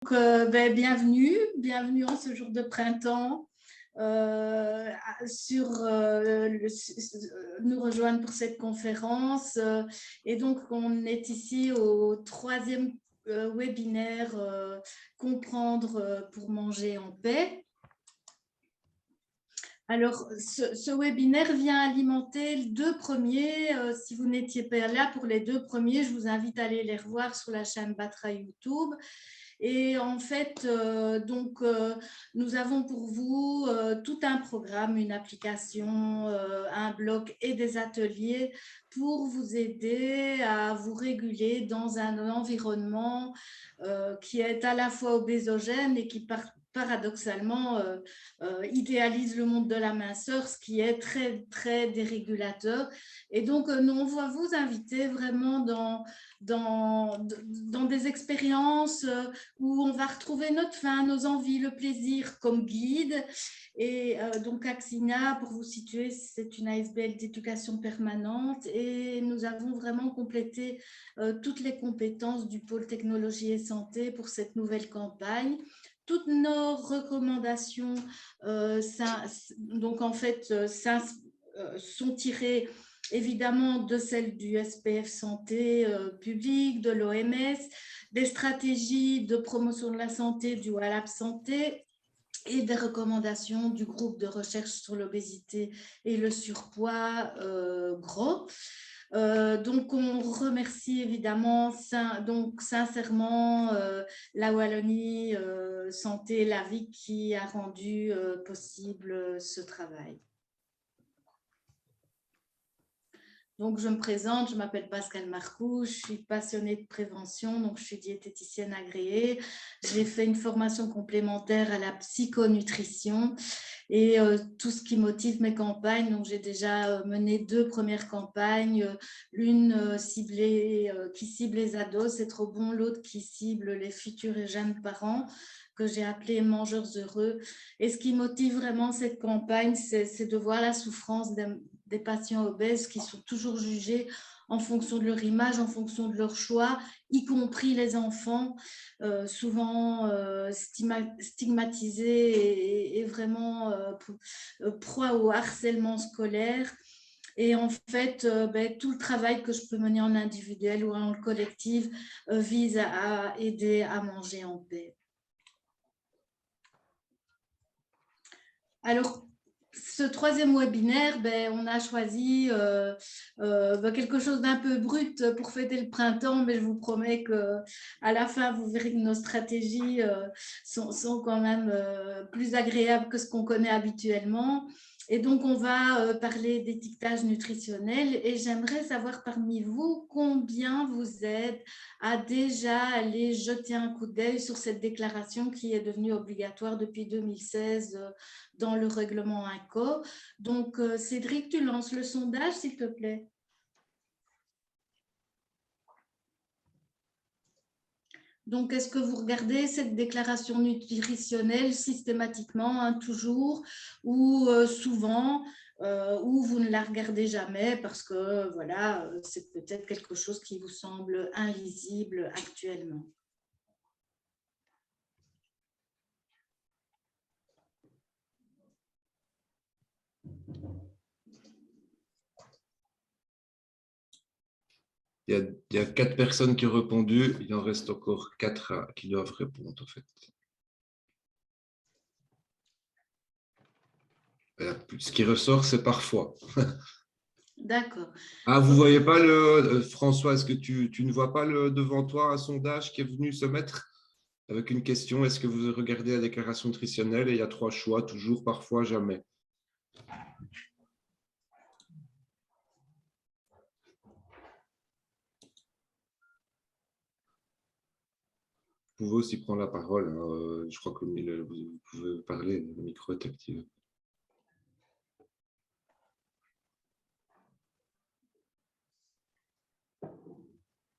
Bienvenue en ce jour de printemps nous rejoindre pour cette conférence. Et donc, on est ici au troisième webinaire Comprendre pour manger en paix. Alors, ce webinaire vient alimenter les deux premiers. Si vous n'étiez pas là pour les deux premiers, je vous invite à aller les revoir sur la chaîne Batra YouTube. Et en fait, nous avons pour vous tout un programme, une application, un blog et des ateliers pour vous aider à vous réguler dans un environnement qui est à la fois obésogène et qui paradoxalement idéalise le monde de la minceur, ce qui est très, très dérégulateur. Et donc, on va vous inviter vraiment dans des expériences où on va retrouver notre faim, nos envies, le plaisir comme guide. Et donc, Axina, pour vous situer, c'est une ASBL d'éducation permanente et nous avons vraiment complété toutes les compétences du pôle technologie et santé pour cette nouvelle campagne. Toutes nos recommandations sont tirées évidemment de celles du SPF Santé public, de l'OMS, des stratégies de promotion de la santé du WALAB Santé et des recommandations du groupe de recherche sur l'obésité et le surpoids GROS. Donc, on remercie évidemment sincèrement la Wallonie Santé, la VIC qui a rendu possible ce travail. Donc, je me présente, je m'appelle Pascale Marcoux, je suis passionnée de prévention, donc je suis diététicienne agréée. J'ai fait une formation complémentaire à la psychonutrition et tout ce qui motive mes campagnes. Donc, j'ai déjà mené 2 premières campagnes, l'une qui cible les ados, c'est trop bon, l'autre qui cible les futurs et jeunes parents, que j'ai appelé Mangeurs heureux. Et ce qui motive vraiment cette campagne, c'est de voir la souffrance des patients obèses qui sont toujours jugés en fonction de leur image, en fonction de leur choix, y compris les enfants, souvent stigmatisés et vraiment proie au harcèlement scolaire. Et en fait, tout le travail que je peux mener en individuel ou en collectif vise à aider à manger en paix. Alors, ce troisième webinaire, on a choisi quelque chose d'un peu brut pour fêter le printemps, mais je vous promets qu'à la fin, vous verrez que nos stratégies sont quand même plus agréables que ce qu'on connaît habituellement. Et donc, on va parler d'étiquetage nutritionnel et j'aimerais savoir parmi vous combien vous êtes à déjà aller jeter un coup d'œil sur cette déclaration qui est devenue obligatoire depuis 2016 dans le règlement INCO. Donc, Cédric, tu lances le sondage, s'il te plaît. Donc, est-ce que vous regardez cette déclaration nutritionnelle systématiquement, toujours, ou souvent, ou vous ne la regardez jamais parce que voilà, c'est peut-être quelque chose qui vous semble invisible actuellement? Il y a 4 personnes qui ont répondu, il en reste encore 4 qui doivent répondre en fait. Ce qui ressort, c'est parfois. D'accord. Ah, vous ne voyez pas le… François, est-ce que tu ne vois pas devant toi un sondage qui est venu se mettre avec une question? Est-ce que vous regardez la déclaration nutritionnelle et il y a 3 choix, toujours, parfois, jamais? Vous pouvez aussi prendre la parole. Hein. Je crois que vous pouvez parler, le micro est activé.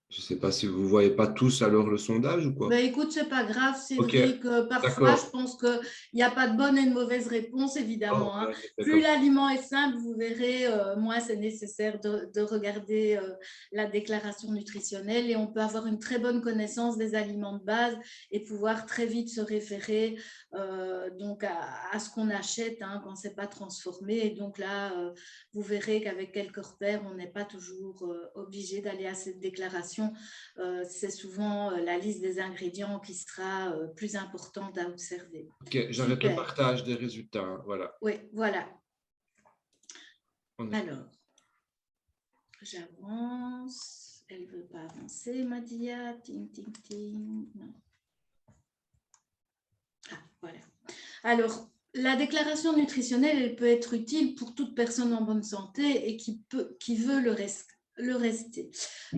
Je Je ne sais pas si vous ne voyez pas tous alors le sondage ou quoi. Ben, écoute, c'est pas grave, Ok, Cédric. Parfois, je d'accord. pense qu'il n'y a pas de bonne et de mauvaise réponse, Oh, évidemment, hein. ouais, je fais Plus comme ça. l'aliment est simple, vous verrez, moins c'est nécessaire de regarder la déclaration nutritionnelle et on peut avoir une très bonne connaissance des aliments de base et pouvoir très vite se référer donc à ce qu'on achète hein, quand ce n'est pas transformé. Et donc là, vous verrez qu'avec quelques repères, on n'est pas toujours obligé d'aller à cette déclaration. C'est souvent la liste des ingrédients qui sera plus importante à observer. Ok, j'arrête le Super. partage des résultats, hein, voilà. Oui, voilà. On est- Alors, j'avance. Elle ne veut pas avancer, Madia. Ting, ting, ting. Non. Ah, voilà. Alors, la déclaration nutritionnelle, elle peut être utile pour toute personne en bonne santé et qui veut le rester.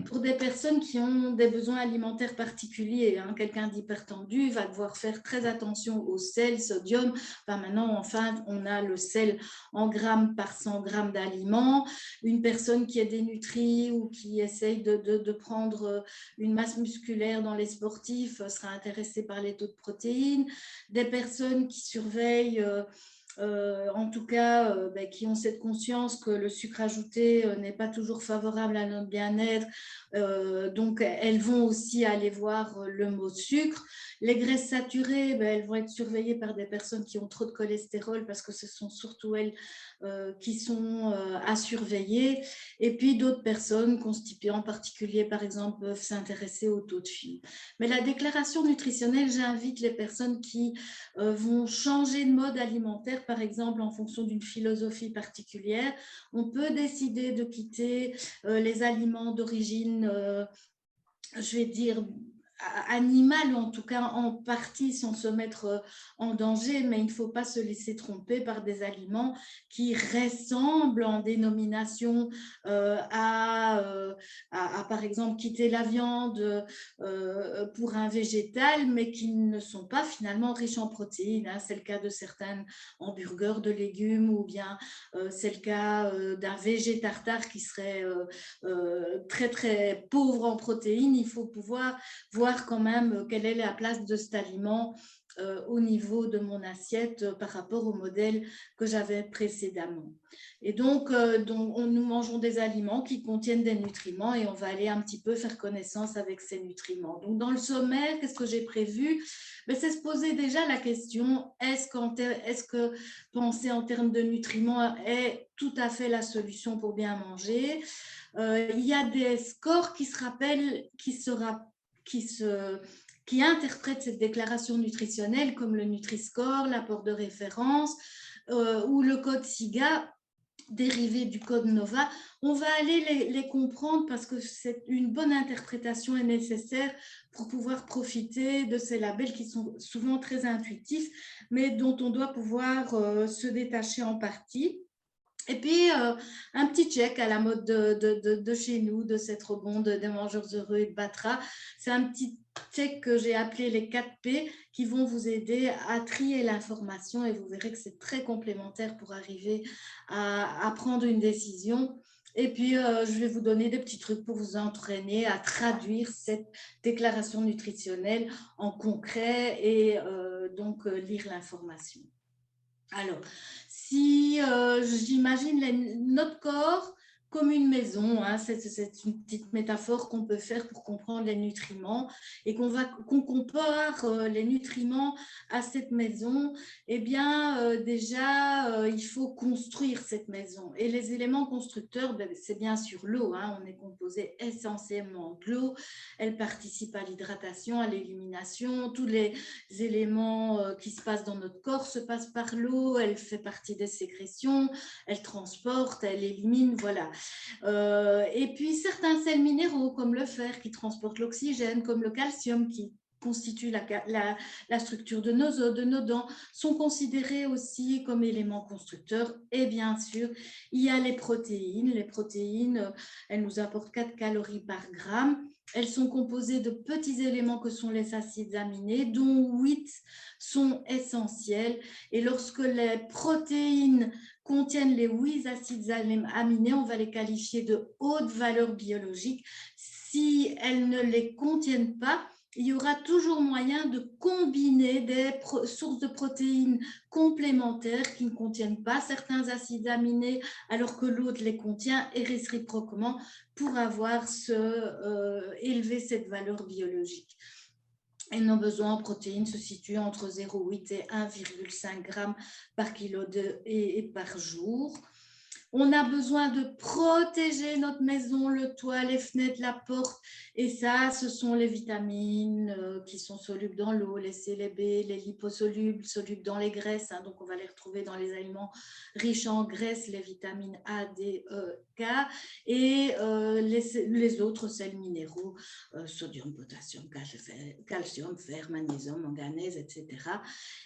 Pour des personnes qui ont des besoins alimentaires particuliers, hein, quelqu'un d'hypertendu va devoir faire très attention au sel, sodium. Enfin, maintenant, enfin, on a le sel en grammes par 100 grammes d'aliments. Une personne qui est dénutrie ou qui essaye de prendre une masse musculaire dans les sportifs sera intéressée par les taux de protéines. Des personnes qui surveillent, en tout cas, qui ont cette conscience que le sucre ajouté n'est pas toujours favorable à notre bien-être. Donc, elles vont aussi aller voir le mot sucre. Les graisses saturées, elles vont être surveillées par des personnes qui ont trop de cholestérol parce que ce sont surtout elles qui sont à surveiller. Et puis, d'autres personnes constipées en particulier, par exemple, peuvent s'intéresser au taux de fibres. Mais la déclaration nutritionnelle, j'invite les personnes qui vont changer de mode alimentaire, par exemple, en fonction d'une philosophie particulière. On peut décider de quitter les aliments d'origine, je vais dire, animal, ou en tout cas en partie sans se mettre en danger, mais il ne faut pas se laisser tromper par des aliments qui ressemblent en dénomination à, par exemple, quitter la viande pour un végétal, mais qui ne sont pas finalement riches en protéines, hein. C'est le cas de certains hamburgers de légumes, ou bien c'est le cas d'un végé tartare qui serait très très pauvre en protéines. Il faut pouvoir voir quand même quelle est la place de cet aliment au niveau de mon assiette par rapport au modèle que j'avais précédemment. Et donc, nous mangeons des aliments qui contiennent des nutriments et on va aller un petit peu faire connaissance avec ces nutriments. Donc, dans le sommaire, qu'est-ce que j'ai prévu? C'est se poser déjà la question, est-ce que penser en termes de nutriments est tout à fait la solution pour bien manger? Il y a des scores qui se rappellent, qui interprètent cette déclaration nutritionnelle comme le Nutri-Score, l'apport de référence ou le code SIGA dérivé du code NOVA. On va aller les comprendre parce que une bonne interprétation est nécessaire pour pouvoir profiter de ces labels qui sont souvent très intuitifs, mais dont on doit pouvoir se détacher en partie. Et puis, un petit check à la mode de chez nous, de cette rebonde des mangeurs heureux et de Batra. C'est un petit check que j'ai appelé les 4 P qui vont vous aider à trier l'information et vous verrez que c'est très complémentaire pour arriver à prendre une décision. Et puis, je vais vous donner des petits trucs pour vous entraîner à traduire cette déclaration nutritionnelle en concret et donc lire l'information. Alors, si j'imagine notre corps comme une maison, hein, c'est une petite métaphore qu'on peut faire pour comprendre les nutriments et qu'on compare les nutriments à cette maison, eh bien déjà il faut construire cette maison et les éléments constructeurs, c'est bien sûr l'eau, hein, on est composé essentiellement de l'eau, elle participe à l'hydratation, à l'élimination, tous les éléments qui se passent dans notre corps se passent par l'eau, elle fait partie des sécrétions, elle transporte, elle élimine, voilà. Et puis certains sels minéraux comme le fer qui transporte l'oxygène, comme le calcium qui constitue la structure de nos os, de nos dents, sont considérés aussi comme éléments constructeurs. Et bien sûr, il y a les protéines. Les protéines, elles nous apportent 4 calories par gramme. Elles sont composées de petits éléments que sont les acides aminés, dont 8 sont essentiels. Et lorsque les protéines contiennent les 8 acides aminés, on va les qualifier de haute valeur biologique. si elles ne les contiennent pas, il y aura toujours moyen de combiner des sources de protéines complémentaires qui ne contiennent pas certains acides aminés alors que l'autre les contient, et réciproquement pour avoir élevé cette valeur biologique. Et nos besoins en protéines se situent entre 0,8 et 1,5 g par kilo et par jour. On a besoin de protéger notre maison, le toit, les fenêtres, la porte. Et ça, ce sont les vitamines qui sont solubles dans l'eau, les C, les B, les liposolubles, solubles dans les graisses. Hein, donc, on va les retrouver dans les aliments riches en graisses, les vitamines A, D, E, K. Et les autres sels minéraux, sodium, potassium, calcium, fer, magnésium, manganèse, etc.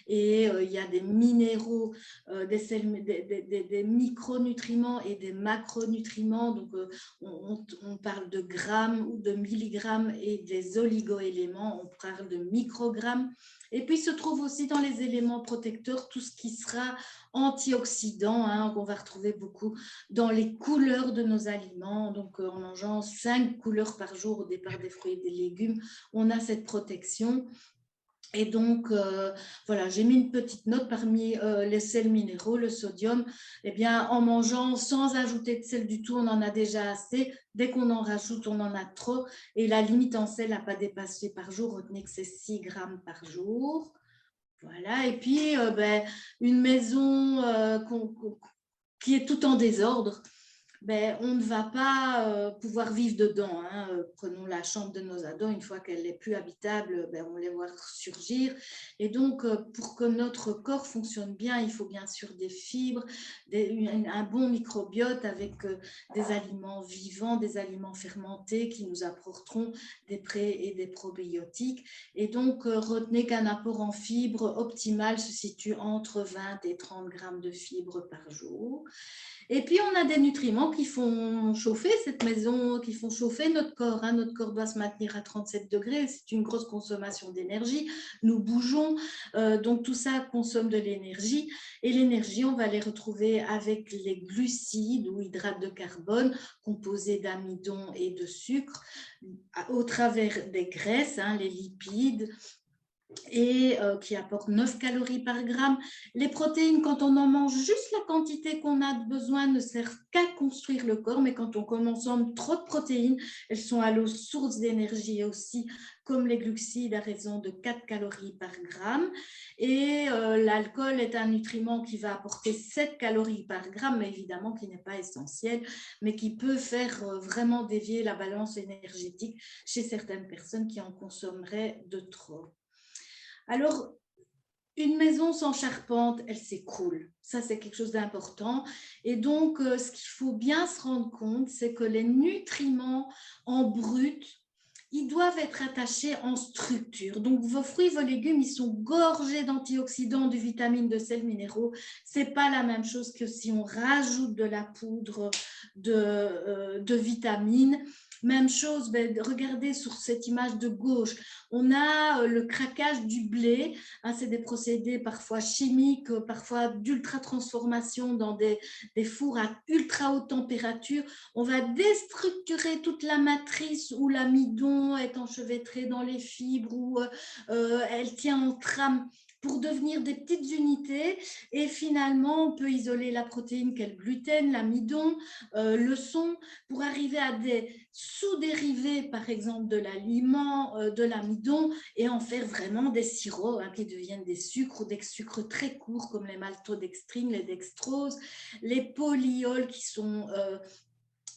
Et il y a des minéraux, des micronutriments et des macronutriments, donc on parle de grammes ou de milligrammes, et des oligoéléments, on parle de microgrammes. Et puis se trouve aussi dans les éléments protecteurs tout ce qui sera antioxydant, hein, qu'on va retrouver beaucoup dans les couleurs de nos aliments. Donc en mangeant 5 couleurs par jour au départ des fruits et des légumes, on a cette protection. Et donc, voilà, j'ai mis une petite note parmi les sels minéraux, le sodium. Eh bien, en mangeant sans ajouter de sel du tout, on en a déjà assez. Dès qu'on en rajoute, on en a trop. Et la limite en sel n'a pas dépassé par jour. Retenez que c'est 6 grammes par jour. Voilà. Et puis, une maison qui est tout en désordre, on ne va pas pouvoir vivre dedans. Hein. Prenons la chambre de nos ados, une fois qu'elle n'est plus habitable, on les voit surgir. Et donc, pour que notre corps fonctionne bien, il faut bien sûr des fibres, un bon microbiote avec des aliments vivants, des aliments fermentés qui nous apporteront des pré- et des probiotiques. Et donc, retenez qu'un apport en fibres optimal se situe entre 20 et 30 grammes de fibres par jour. Et puis, on a des nutriments qui font chauffer cette maison, qui font chauffer notre corps. Hein. Notre corps doit se maintenir à 37 degrés. C'est une grosse consommation d'énergie. Nous bougeons. Donc, tout ça consomme de l'énergie. Et l'énergie, on va les retrouver avec les glucides ou hydrates de carbone composés d'amidon et de sucre au travers des graisses, hein, les lipides, et qui apporte 9 calories par gramme. Les protéines, quand on en mange juste la quantité qu'on a besoin, ne servent qu'à construire le corps, mais quand on consomme trop de protéines, elles sont à l'eau source d'énergie aussi, comme les glucides à raison de 4 calories par gramme. Et l'alcool est un nutriment qui va apporter 7 calories par gramme, mais évidemment qui n'est pas essentiel, mais qui peut faire vraiment dévier la balance énergétique chez certaines personnes qui en consommeraient de trop. Alors, une maison sans charpente, elle s'écroule. Ça, c'est quelque chose d'important. Et donc, ce qu'il faut bien se rendre compte, c'est que les nutriments en brut, ils doivent être attachés en structure. Donc, vos fruits, vos légumes, ils sont gorgés d'antioxydants, de vitamines, de sels minéraux. Ce n'est pas la même chose que si on rajoute de la poudre de vitamines. Même chose, regardez sur cette image de gauche, on a le craquage du blé. Hein, c'est des procédés parfois chimiques, parfois d'ultra-transformation dans des fours à ultra haute température. On va déstructurer toute la matrice où l'amidon est enchevêtré dans les fibres, où elle tient en trame pour devenir des petites unités, et finalement on peut isoler la protéine qu'est le gluten, l'amidon, le son, pour arriver à des sous-dérivés par exemple de l'aliment, de l'amidon, et en faire vraiment des sirops qui deviennent des sucres, ou des sucres très courts comme les maltodextrines, les dextroses, les polyols qui sont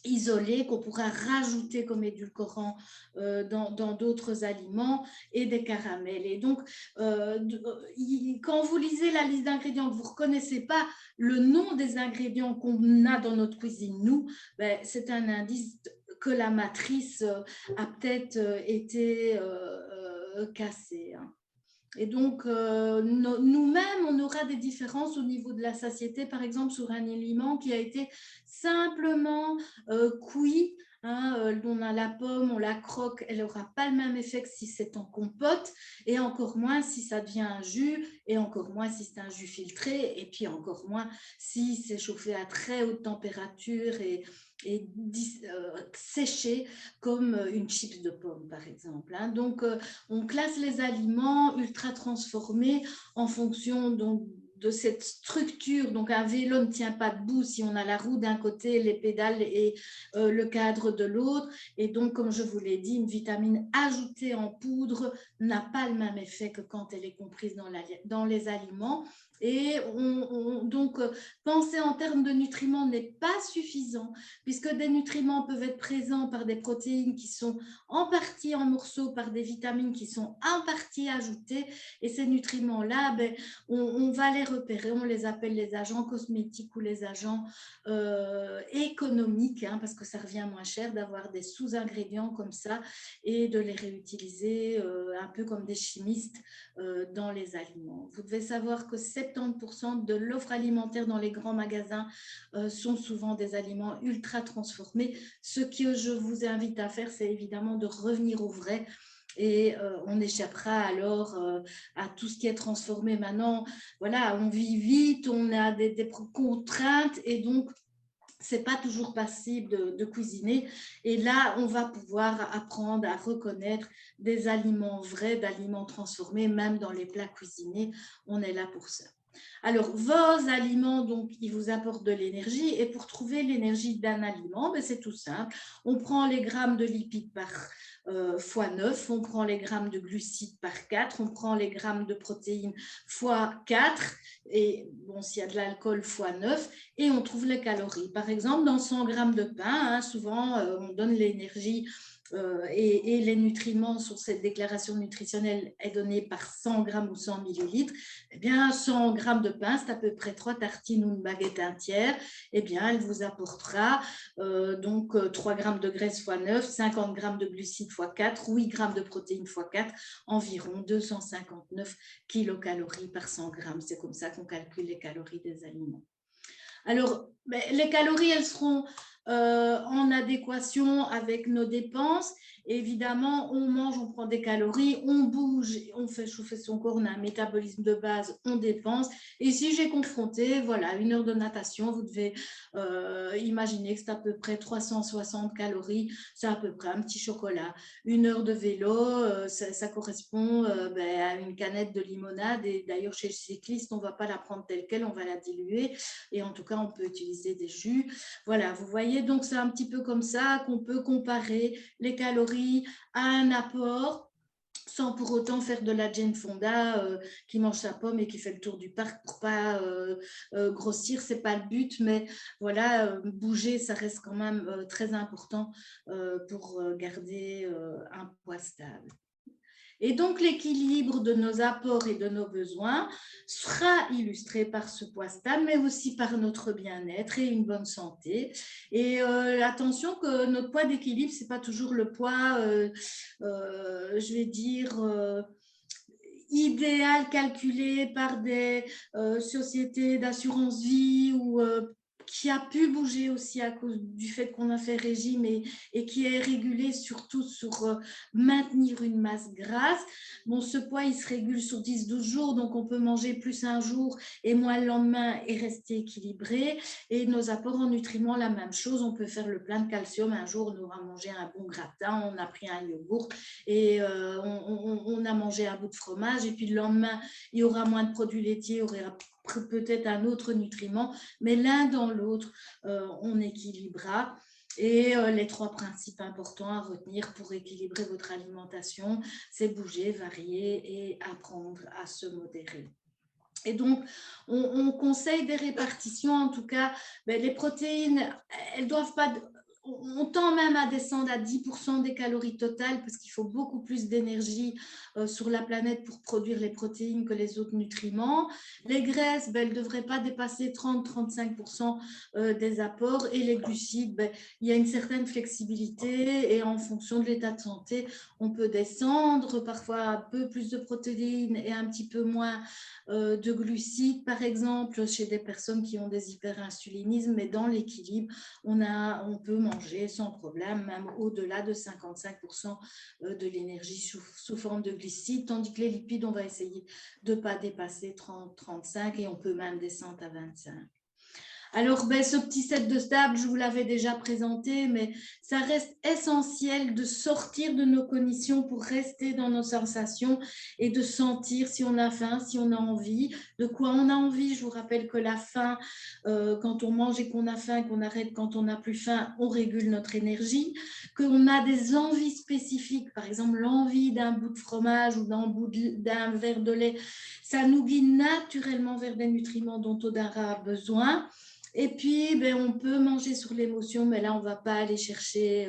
isolés, qu'on pourra rajouter comme édulcorant dans d'autres aliments, et des caramels. Et donc, quand vous lisez la liste d'ingrédients, que vous ne reconnaissez pas le nom des ingrédients qu'on a dans notre cuisine, nous, c'est un indice que la matrice a peut-être été cassée. Hein. Et donc, nous-mêmes, on aura des différences au niveau de la satiété, par exemple, sur un aliment qui a été simplement cuit hein. On a la pomme, on la croque, elle n'aura pas le même effet que si c'est en compote, et encore moins si ça devient un jus, et encore moins si c'est un jus filtré, et puis encore moins si c'est chauffé à très haute température et séché comme une chips de pomme, par exemple, hein. Donc, on classe les aliments ultra transformés en fonction donc, de cette structure. Donc, un vélo ne tient pas debout si on a la roue d'un côté, les pédales et le cadre de l'autre. Et donc, comme je vous l'ai dit, une vitamine ajoutée en poudre n'a pas le même effet que quand elle est comprise dans les aliments. Et donc, penser en termes de nutriments n'est pas suffisant, puisque des nutriments peuvent être présents par des protéines qui sont en partie en morceaux, par des vitamines qui sont en partie ajoutées. Et ces nutriments-là, ben, on va les repérer, on les appelle les agents cosmétiques ou les agents économiques, hein, parce que ça revient moins cher d'avoir des sous-ingrédients comme ça et de les réutiliser un peu comme des chimistes dans les aliments. Vous devez savoir que 70% de l'offre alimentaire dans les grands magasins sont souvent des aliments ultra transformés. Ce que je vous invite à faire, c'est évidemment de revenir au vrai. Et on échappera alors à tout ce qui est transformé. Maintenant, voilà, on vit vite, on a des contraintes et donc c'est pas toujours possible de cuisiner. Et là, on va pouvoir apprendre à reconnaître des aliments vrais, d'aliments transformés, même dans les plats cuisinés. On est là pour ça. Alors, vos aliments, donc, ils vous apportent de l'énergie. Et pour trouver l'énergie d'un aliment, ben, c'est tout simple. On prend les grammes de lipides par fois 9, on prend les grammes de glucides par 4, on prend les grammes de protéines fois 4, et bon, s'il y a de l'alcool fois 9, et on trouve les calories. Par exemple, dans 100 grammes de pain, hein, souvent, on donne l'énergie et les nutriments sur cette déclaration nutritionnelle est donnée par 100 grammes ou 100 millilitres. Eh bien, 100 grammes de pain, c'est à peu près 3 tartines ou une baguette entière. Eh bien, elle vous apportera donc 3 grammes de graisse fois 9, 50 grammes de glucides fois 4, 8 grammes de protéines fois 4, environ 259 kilocalories par 100 grammes. C'est comme ça qu'on calcule les calories des aliments. Alors, les calories, elles seront en adéquation avec nos dépenses. Et évidemment, on mange, on prend des calories, on bouge, on fait chauffer son corps, on a un métabolisme de base, on dépense. Et si j'ai confronté, voilà, 1 heure de natation, vous devez imaginer que c'est à peu près 360 calories, c'est à peu près un petit chocolat. 1 heure de vélo, ça correspond à une canette de limonade. Et d'ailleurs, chez le cycliste, on ne va pas la prendre telle quelle, on va la diluer. Et en tout cas, on peut utiliser des jus. Voilà, vous voyez, donc c'est un petit peu comme ça qu'on peut comparer les calories à un apport sans pour autant faire de la Jane Fonda qui mange sa pomme et qui fait le tour du parc pour pas grossir, c'est pas le but, mais voilà, bouger, ça reste quand même très important pour garder un poids stable. Et donc, l'équilibre de nos apports et de nos besoins sera illustré par ce poids stable, mais aussi par notre bien-être et une bonne santé. Et attention que notre poids d'équilibre, ce n'est pas toujours le poids, je vais dire, idéal calculé par des sociétés d'assurance vie ou qui a pu bouger aussi à cause du fait qu'on a fait régime et qui est régulé surtout sur maintenir une masse grasse. Bon, ce poids, il se régule sur 10-12 jours, donc on peut manger plus un jour et moins le lendemain et rester équilibré. Et nos apports en nutriments, la même chose. On peut faire le plein de calcium. Un jour, on aura mangé un bon gratin, on a pris un yogourt et on a mangé un bout de fromage. Et puis le lendemain, il y aura moins de produits laitiers, il y aura peut-être un autre nutriment, mais l'un dans l'autre, on équilibrera. Et les 3 principes importants à retenir pour équilibrer votre alimentation, c'est bouger, varier et apprendre à se modérer. Et donc, on conseille des répartitions, en tout cas, les protéines, elles doivent pas... On tend même à descendre à 10% des calories totales parce qu'il faut beaucoup plus d'énergie sur la planète pour produire les protéines que les autres nutriments. Les graisses, elles ne devraient pas dépasser 30-35% des apports. Et les glucides, il y a une certaine flexibilité et en fonction de l'état de santé, on peut descendre parfois un peu plus de protéines et un petit peu moins de glucides, par exemple, chez des personnes qui ont des hyperinsulinismes. Mais dans l'équilibre, on peut manger manger sans problème, même au-delà de 55% de l'énergie sous forme de glucides, tandis que les lipides, on va essayer de ne pas dépasser 30-35 et on peut même descendre à 25. Alors, ce petit set de table, je vous l'avais déjà présenté, mais ça reste essentiel de sortir de nos cognitions pour rester dans nos sensations et de sentir si on a faim, si on a envie, de quoi on a envie. Je vous rappelle que la faim, quand on mange et qu'on a faim, qu'on arrête quand on n'a plus faim, on régule notre énergie, qu'on a des envies spécifiques, par exemple l'envie d'un bout de fromage ou d'un verre de lait, ça nous guide naturellement vers des nutriments dont on aura besoin. Et puis, on peut manger sur l'émotion, mais là, on ne va pas aller chercher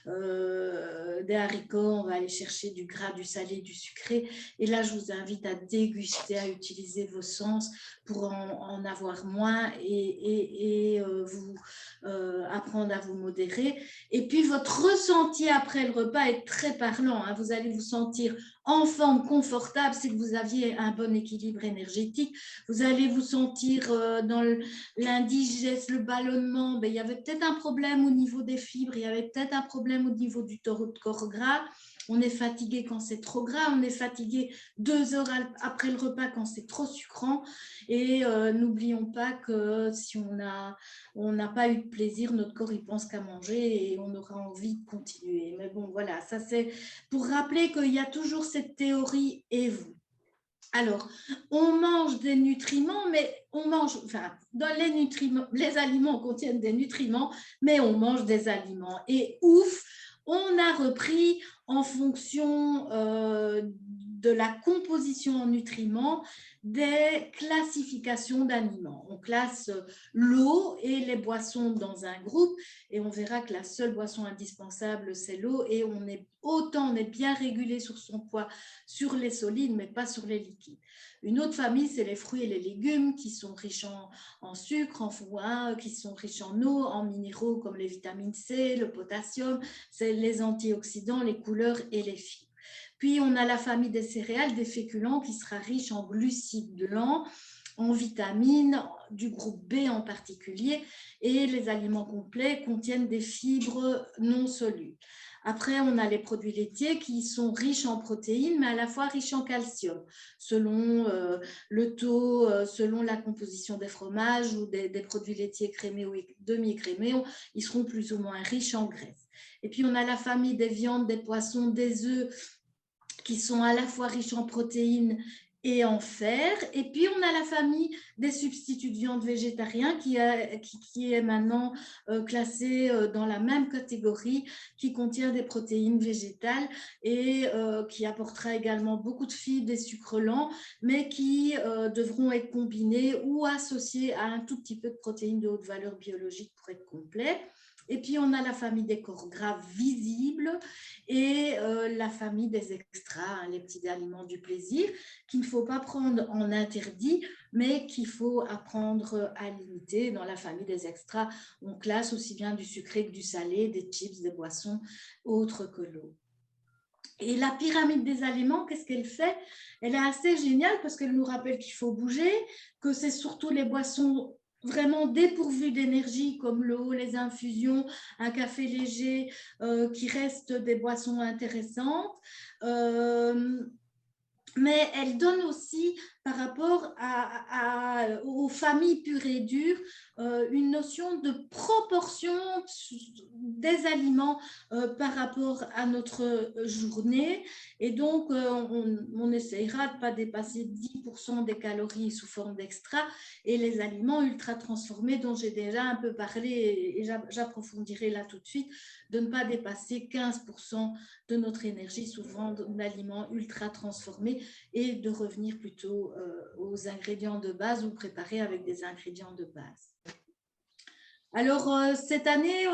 des haricots, on va aller chercher du gras, du salé, du sucré. Et là, je vous invite à déguster, à utiliser vos sens pour en avoir moins et vous apprendre à vous modérer. Et puis, votre ressenti après le repas est très parlant. Hein. Vous allez vous sentir en forme, confortable, c'est que vous aviez un bon équilibre énergétique. Vous allez vous sentir dans l'indigeste, le ballonnement, il y avait peut-être un problème au niveau des fibres, il y avait peut-être un problème au niveau du corps gras. On est fatigué quand c'est trop gras, on est fatigué 2 heures après le repas quand c'est trop sucrant. Et n'oublions pas que si on n'a pas eu de plaisir, notre corps il pense qu'à manger et on aura envie de continuer. Mais bon, voilà, ça c'est pour rappeler qu'il y a toujours cette théorie et vous. Alors, on mange des nutriments, mais on mange, dans les nutriments, les aliments contiennent des nutriments, mais on mange des aliments. Et ouf, on a repris en fonction de la composition en nutriments des classifications d'aliments. On classe l'eau et les boissons dans un groupe et on verra que la seule boisson indispensable, c'est l'eau et on est bien régulé sur son poids, sur les solides, mais pas sur les liquides. Une autre famille, c'est les fruits et les légumes qui sont riches en sucre, en foin, qui sont riches en eau, en minéraux comme les vitamines C, le potassium, c'est les antioxydants, les couleurs et les fibres. Puis, on a la famille des céréales, des féculents, qui sera riche en glucides lents, en vitamines, du groupe B en particulier, et les aliments complets contiennent des fibres non solubles. Après, on a les produits laitiers qui sont riches en protéines, mais à la fois riches en calcium, selon le taux, selon la composition des fromages ou des produits laitiers crémés ou demi-crémés, ils seront plus ou moins riches en graisse. Et puis, on a la famille des viandes, des poissons, des œufs, qui sont à la fois riches en protéines et en fer. Et puis, on a la famille des substituts de viande végétariens qui est maintenant classée dans la même catégorie, qui contient des protéines végétales et qui apportera également beaucoup de fibres, des sucres lents, mais qui devront être combinés ou associés à un tout petit peu de protéines de haute valeur biologique pour être complet. Et puis, on a la famille des corps gras visibles et la famille des extras, hein, les petits aliments du plaisir, qu'il ne faut pas prendre en interdit, mais qu'il faut apprendre à limiter. Dans la famille des extras, on classe aussi bien du sucré que du salé, des chips, des boissons autres que l'eau. Et la pyramide des aliments, qu'est-ce qu'elle fait? Elle est assez géniale parce qu'elle nous rappelle qu'il faut bouger, que c'est surtout les boissons vraiment dépourvues d'énergie comme l'eau, les infusions, un café léger qui restent des boissons intéressantes. Mais elle donne aussi, par rapport aux familles pures et dures, une notion de proportion des aliments par rapport à notre journée. Et donc, on essaiera de ne pas dépasser 10% des calories sous forme d'extra. Et les aliments ultra transformés, dont j'ai déjà un peu parlé, et j'approfondirai là tout de suite, de ne pas dépasser 15% de notre énergie sous forme d'aliments ultra transformés et de revenir plutôt aux ingrédients de base ou préparer avec des ingrédients de base. Alors, cette année,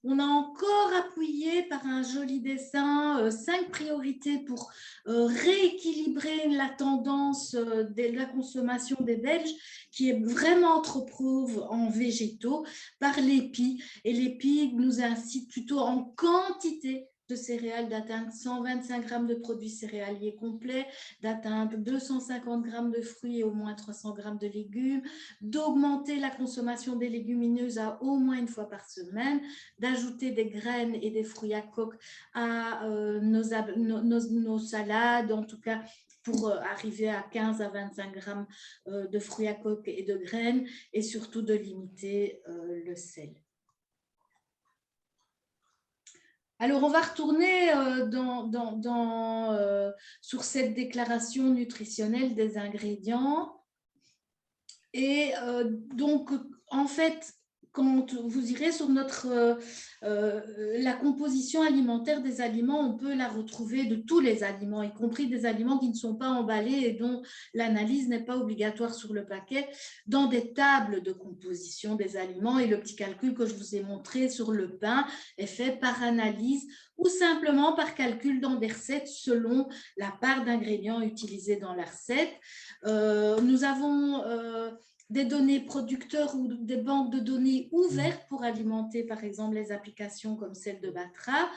on a encore appuyé par un joli dessin 5 priorités pour rééquilibrer la tendance de la consommation des Belges, qui est vraiment trop pauvre en végétaux, par l'EPI. Et l'EPI nous incite plutôt en quantité de céréales d'atteindre 125 grammes de produits céréaliers complets, d'atteindre 250 grammes de fruits et au moins 300 grammes de légumes, d'augmenter la consommation des légumineuses à au moins une fois par semaine, d'ajouter des graines et des fruits à coque à nos salades, en tout cas pour arriver à 15 à 25 grammes de fruits à coque et de graines, et surtout de limiter le sel. Alors, on va retourner sur cette déclaration nutritionnelle des ingrédients. Et donc, en fait, quand vous irez sur la composition alimentaire des aliments, on peut la retrouver de tous les aliments, y compris des aliments qui ne sont pas emballés et dont l'analyse n'est pas obligatoire sur le paquet, dans des tables de composition des aliments. Et le petit calcul que je vous ai montré sur le pain est fait par analyse ou simplement par calcul dans des recettes selon la part d'ingrédients utilisés dans la recette. Nous avons des données producteurs ou des banques de données ouvertes pour alimenter, par exemple, les applications comme celle de Batra.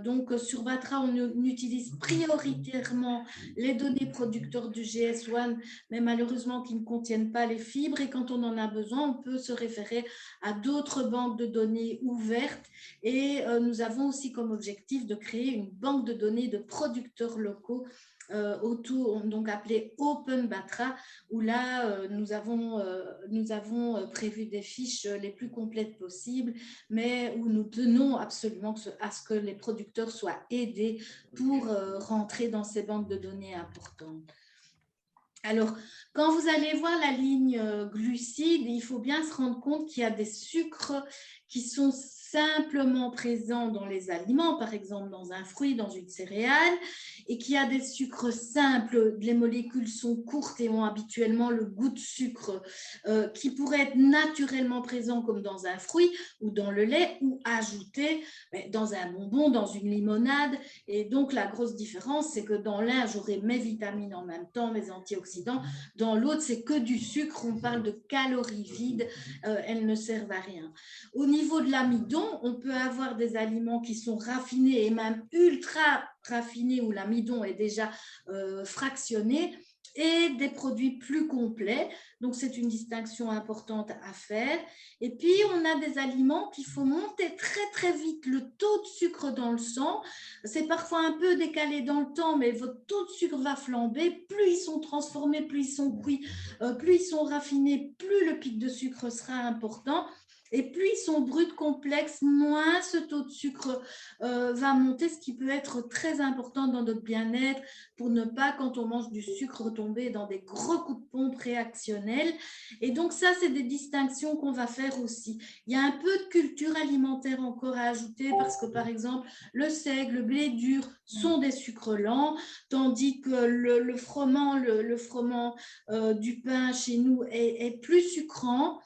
Donc, sur Batra, on utilise prioritairement les données producteurs du GS1, mais malheureusement qui ne contiennent pas les fibres. Et quand on en a besoin, on peut se référer à d'autres banques de données ouvertes. Et nous avons aussi comme objectif de créer une banque de données de producteurs locaux autour, donc appelé Open Batra, où là, nous avons prévu des fiches les plus complètes possibles, mais où nous tenons absolument à ce que les producteurs soient aidés pour rentrer dans ces banques de données importantes. Alors, quand vous allez voir la ligne glucides, il faut bien se rendre compte qu'il y a des sucres qui sont simplement présents dans les aliments, par exemple dans un fruit, dans une céréale, et qu'il y a des sucres simples, les molécules sont courtes et ont habituellement le goût de sucre qui pourrait être naturellement présent comme dans un fruit ou dans le lait ou ajouté dans un bonbon, dans une limonade. Et donc, la grosse différence, c'est que dans l'un, j'aurai mes vitamines en même temps, mes antioxydants. Dans l'autre, c'est que du sucre. On parle de calories vides. Elles ne servent à rien. Au niveau de l'amidon, on peut avoir des aliments qui sont raffinés et même ultra raffinés où l'amidon est déjà fractionné et des produits plus complets. Donc, c'est une distinction importante à faire. Et puis, on a des aliments qu'il faut monter très, très vite le taux de sucre dans le sang. C'est parfois un peu décalé dans le temps, mais votre taux de sucre va flamber. Plus ils sont transformés, plus ils sont cuits, plus ils sont raffinés, plus le pic de sucre sera important. Et plus ils sont bruts, complexes, moins ce taux de sucre va monter, ce qui peut être très important dans notre bien-être pour ne pas, quand on mange du sucre, retomber dans des gros coups de pompe réactionnels. Et donc ça, c'est des distinctions qu'on va faire aussi. Il y a un peu de culture alimentaire encore à ajouter parce que, par exemple, le seigle, le blé dur sont des sucres lents, tandis que le froment du pain chez nous est plus sucrant.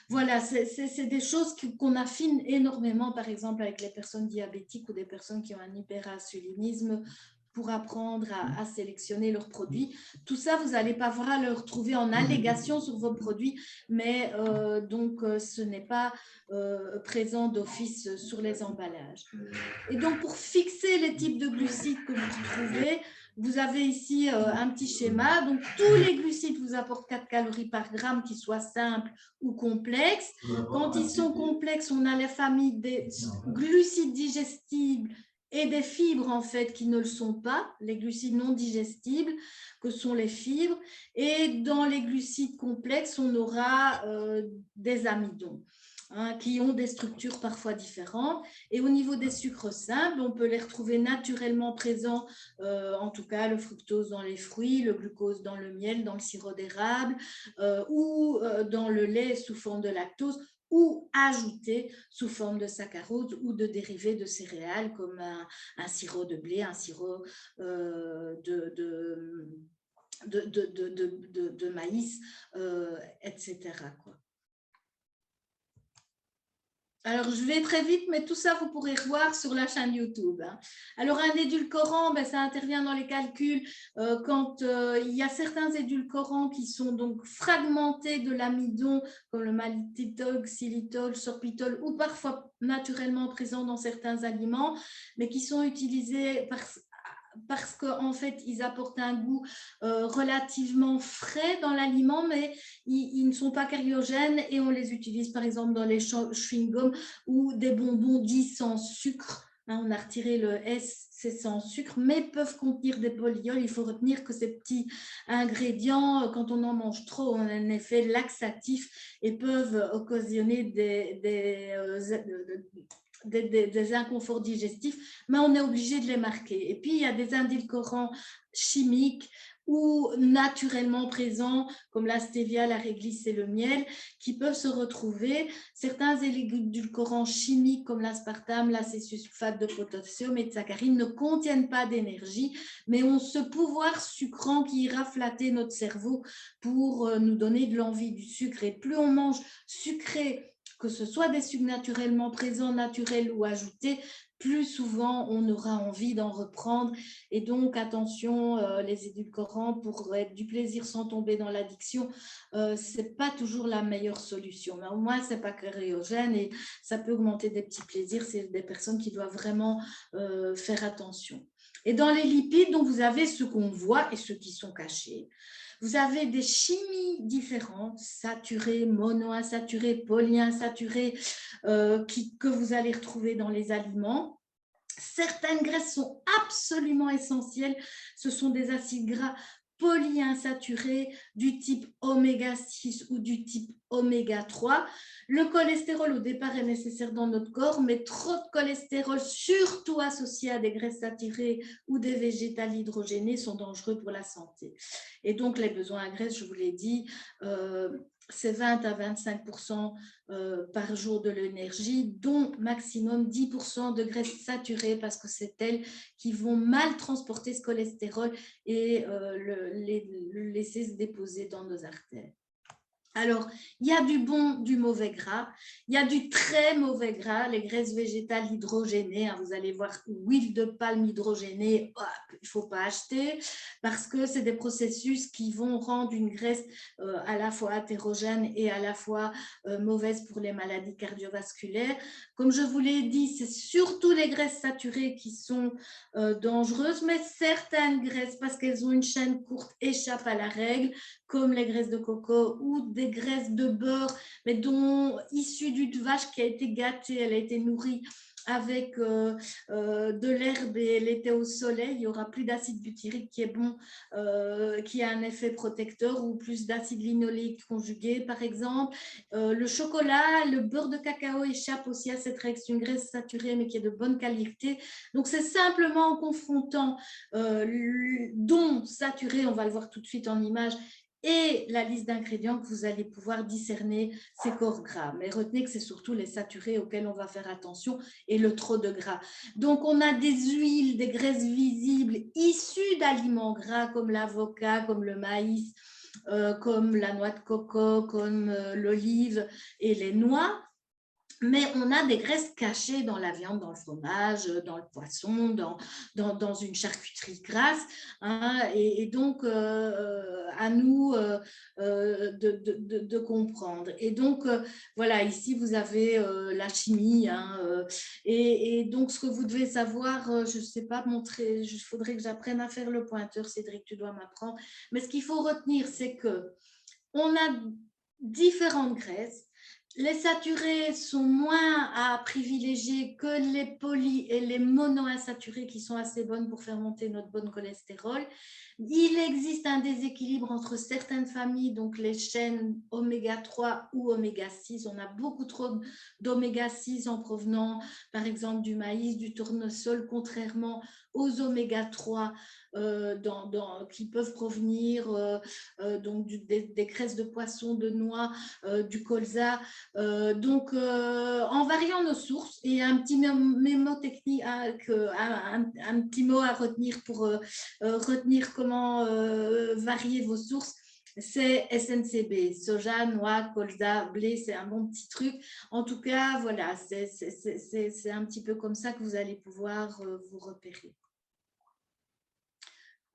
Voilà, c'est des choses qu'on affine énormément, par exemple, avec les personnes diabétiques ou des personnes qui ont un hyperinsulinisme pour apprendre à sélectionner leurs produits. Tout ça, vous n'allez pas voir le retrouver en allégation sur vos produits, mais ce n'est pas présent d'office sur les emballages. Et donc, pour fixer les types de glucides que vous retrouvez, vous avez ici un petit schéma. Donc, tous les glucides vous apportent 4 calories par gramme, qu'ils soient simples ou complexes. Quand ils sont complexes, on a la famille des glucides digestibles et des fibres, en fait, qui ne le sont pas, les glucides non digestibles, que sont les fibres. Et dans les glucides complexes, on aura des amidons. Qui ont des structures parfois différentes. Et au niveau des sucres simples, on peut les retrouver naturellement présents, en tout cas le fructose dans les fruits, le glucose dans le miel, dans le sirop d'érable ou dans le lait sous forme de lactose ou ajouté sous forme de saccharose ou de dérivés de céréales comme un sirop de blé, un sirop de maïs, etc. quoi. Alors, je vais très vite, mais tout ça, vous pourrez revoir sur la chaîne YouTube. Alors, un édulcorant, ça intervient dans les calculs quand il y a certains édulcorants qui sont donc fragmentés de l'amidon, comme le maltitol, xylitol, sorbitol, ou parfois naturellement présents dans certains aliments, mais qui sont utilisés parce qu'en fait, ils apportent un goût relativement frais dans l'aliment, mais ils ne sont pas cariogènes et on les utilise par exemple dans les chewing-gums ou des bonbons dits sans sucre. On a retiré le S, c'est sans sucre, mais peuvent contenir des polyols. Il faut retenir que ces petits ingrédients, quand on en mange trop, ont un effet laxatif et peuvent occasionner des inconforts digestifs, mais on est obligé de les marquer. Et puis, il y a des édulcorants chimiques ou naturellement présents, comme la stevia, la réglisse et le miel, qui peuvent se retrouver. Certains édulcorants chimiques, comme l'aspartame, l'acésulfate de potassium et de saccharine, ne contiennent pas d'énergie, mais ont ce pouvoir sucrant qui ira flatter notre cerveau pour nous donner de l'envie du sucre. Et plus on mange sucré, que ce soit des sucres naturellement présents, naturels ou ajoutés, plus souvent on aura envie d'en reprendre. Et donc, attention, les édulcorants, pour être du plaisir sans tomber dans l'addiction, ce n'est pas toujours la meilleure solution. Mais au moins, ce n'est pas cariogène et ça peut augmenter des petits plaisirs. C'est des personnes qui doivent vraiment faire attention. Et dans les lipides, donc, vous avez ceux qu'on voit et ceux qui sont cachés. Vous avez des chimies différentes, saturées, monoinsaturées, polyinsaturées, que vous allez retrouver dans les aliments. Certaines graisses sont absolument essentielles. Ce sont des acides gras polyinsaturés du type oméga 6 ou du type oméga 3. Le cholestérol au départ est nécessaire dans notre corps, mais trop de cholestérol, surtout associé à des graisses saturées ou des végétales hydrogénées, sont dangereux pour la santé. Et donc les besoins en graisse, je vous l'ai dit, c'est 20 à 25% par jour de l'énergie, dont maximum 10% de graisses saturées, parce que c'est elles qui vont mal transporter ce cholestérol et le laisser se déposer dans nos artères. Alors, il y a du bon, du mauvais gras. Il y a du très mauvais gras, les graisses végétales hydrogénées. Vous allez voir, huile de palme hydrogénée, il ne faut pas acheter parce que c'est des processus qui vont rendre une graisse à la fois athérogène et à la fois mauvaise pour les maladies cardiovasculaires. Comme je vous l'ai dit, c'est surtout les graisses saturées qui sont dangereuses, mais certaines graisses, parce qu'elles ont une chaîne courte, échappent à la règle, comme les graisses de coco ou des graisses de beurre, mais dont issues d'une vache qui a été gâtée, elle a été nourrie avec de l'herbe et elle était au soleil, il n'y aura plus d'acide butyrique qui est bon, qui a un effet protecteur, ou plus d'acide linoléique conjugué par exemple. Le chocolat, le beurre de cacao échappe aussi à cette règle, c'est une graisse saturée mais qui est de bonne qualité. Donc c'est simplement en confrontant dont saturé, on va le voir tout de suite en image, et la liste d'ingrédients que vous allez pouvoir discerner ces corps gras. Mais retenez que c'est surtout les saturés auxquels on va faire attention et le trop de gras. Donc, on a des huiles, des graisses visibles issues d'aliments gras comme l'avocat, comme le maïs, comme la noix de coco, comme l'olive et les noix. Mais on a des graisses cachées dans la viande, dans le fromage, dans le poisson, dans une charcuterie grasse. Et donc, à nous de comprendre. Et donc, voilà, ici, vous avez la chimie. Et donc, ce que vous devez savoir, je ne sais pas montrer, il faudrait que j'apprenne à faire le pointeur. Cédric, tu dois m'apprendre. Mais ce qu'il faut retenir, c'est qu'on a différentes graisses. Les saturés sont moins à privilégier que les poly et les monoinsaturés qui sont assez bonnes pour faire monter notre bon cholestérol. Il existe un déséquilibre entre certaines familles, donc les chaînes oméga 3 ou oméga 6. On a beaucoup trop d'oméga 6 en provenant, par exemple, du maïs, du tournesol, contrairement aux oméga 3 qui peuvent provenir donc des graisses de poisson, de noix, du colza. Donc, en variant nos sources, et un petit mémotechnique, un petit mot à retenir pour retenir comment varier vos sources. c'est SNCB, soja, noix, colza, blé, c'est un bon petit truc. En tout cas, voilà, c'est un petit peu comme ça que vous allez pouvoir vous repérer.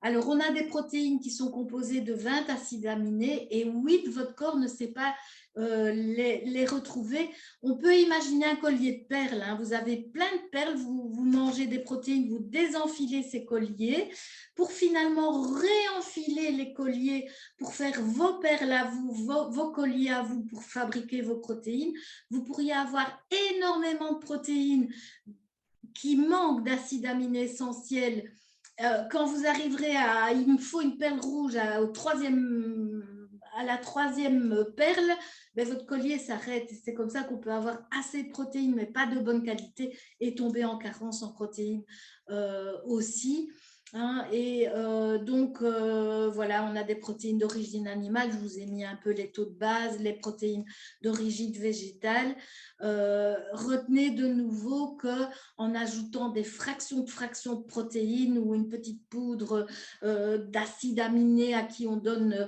Alors, on a des protéines qui sont composées de 20 acides aminés et 8, votre corps ne sait pas les retrouver. On peut imaginer un collier de perles. Hein. Vous avez plein de perles, vous mangez des protéines, vous désenfilez ces colliers pour finalement réenfiler les colliers pour faire vos perles à vous, vos colliers à vous pour fabriquer vos protéines. Vous pourriez avoir énormément de protéines qui manquent d'acides aminés essentiels. Quand vous arriverez à, il me faut une perle rouge à la troisième perle, ben votre collier s'arrête. C'est comme ça qu'on peut avoir assez de protéines, mais pas de bonne qualité, et tomber en carence en protéines aussi. Hein, et donc, voilà, on a des protéines d'origine animale. Je vous ai mis un peu les taux de base, les protéines d'origine végétale. Retenez de nouveau qu'en ajoutant des fractions de protéines ou une petite poudre d'acide aminé à qui on donne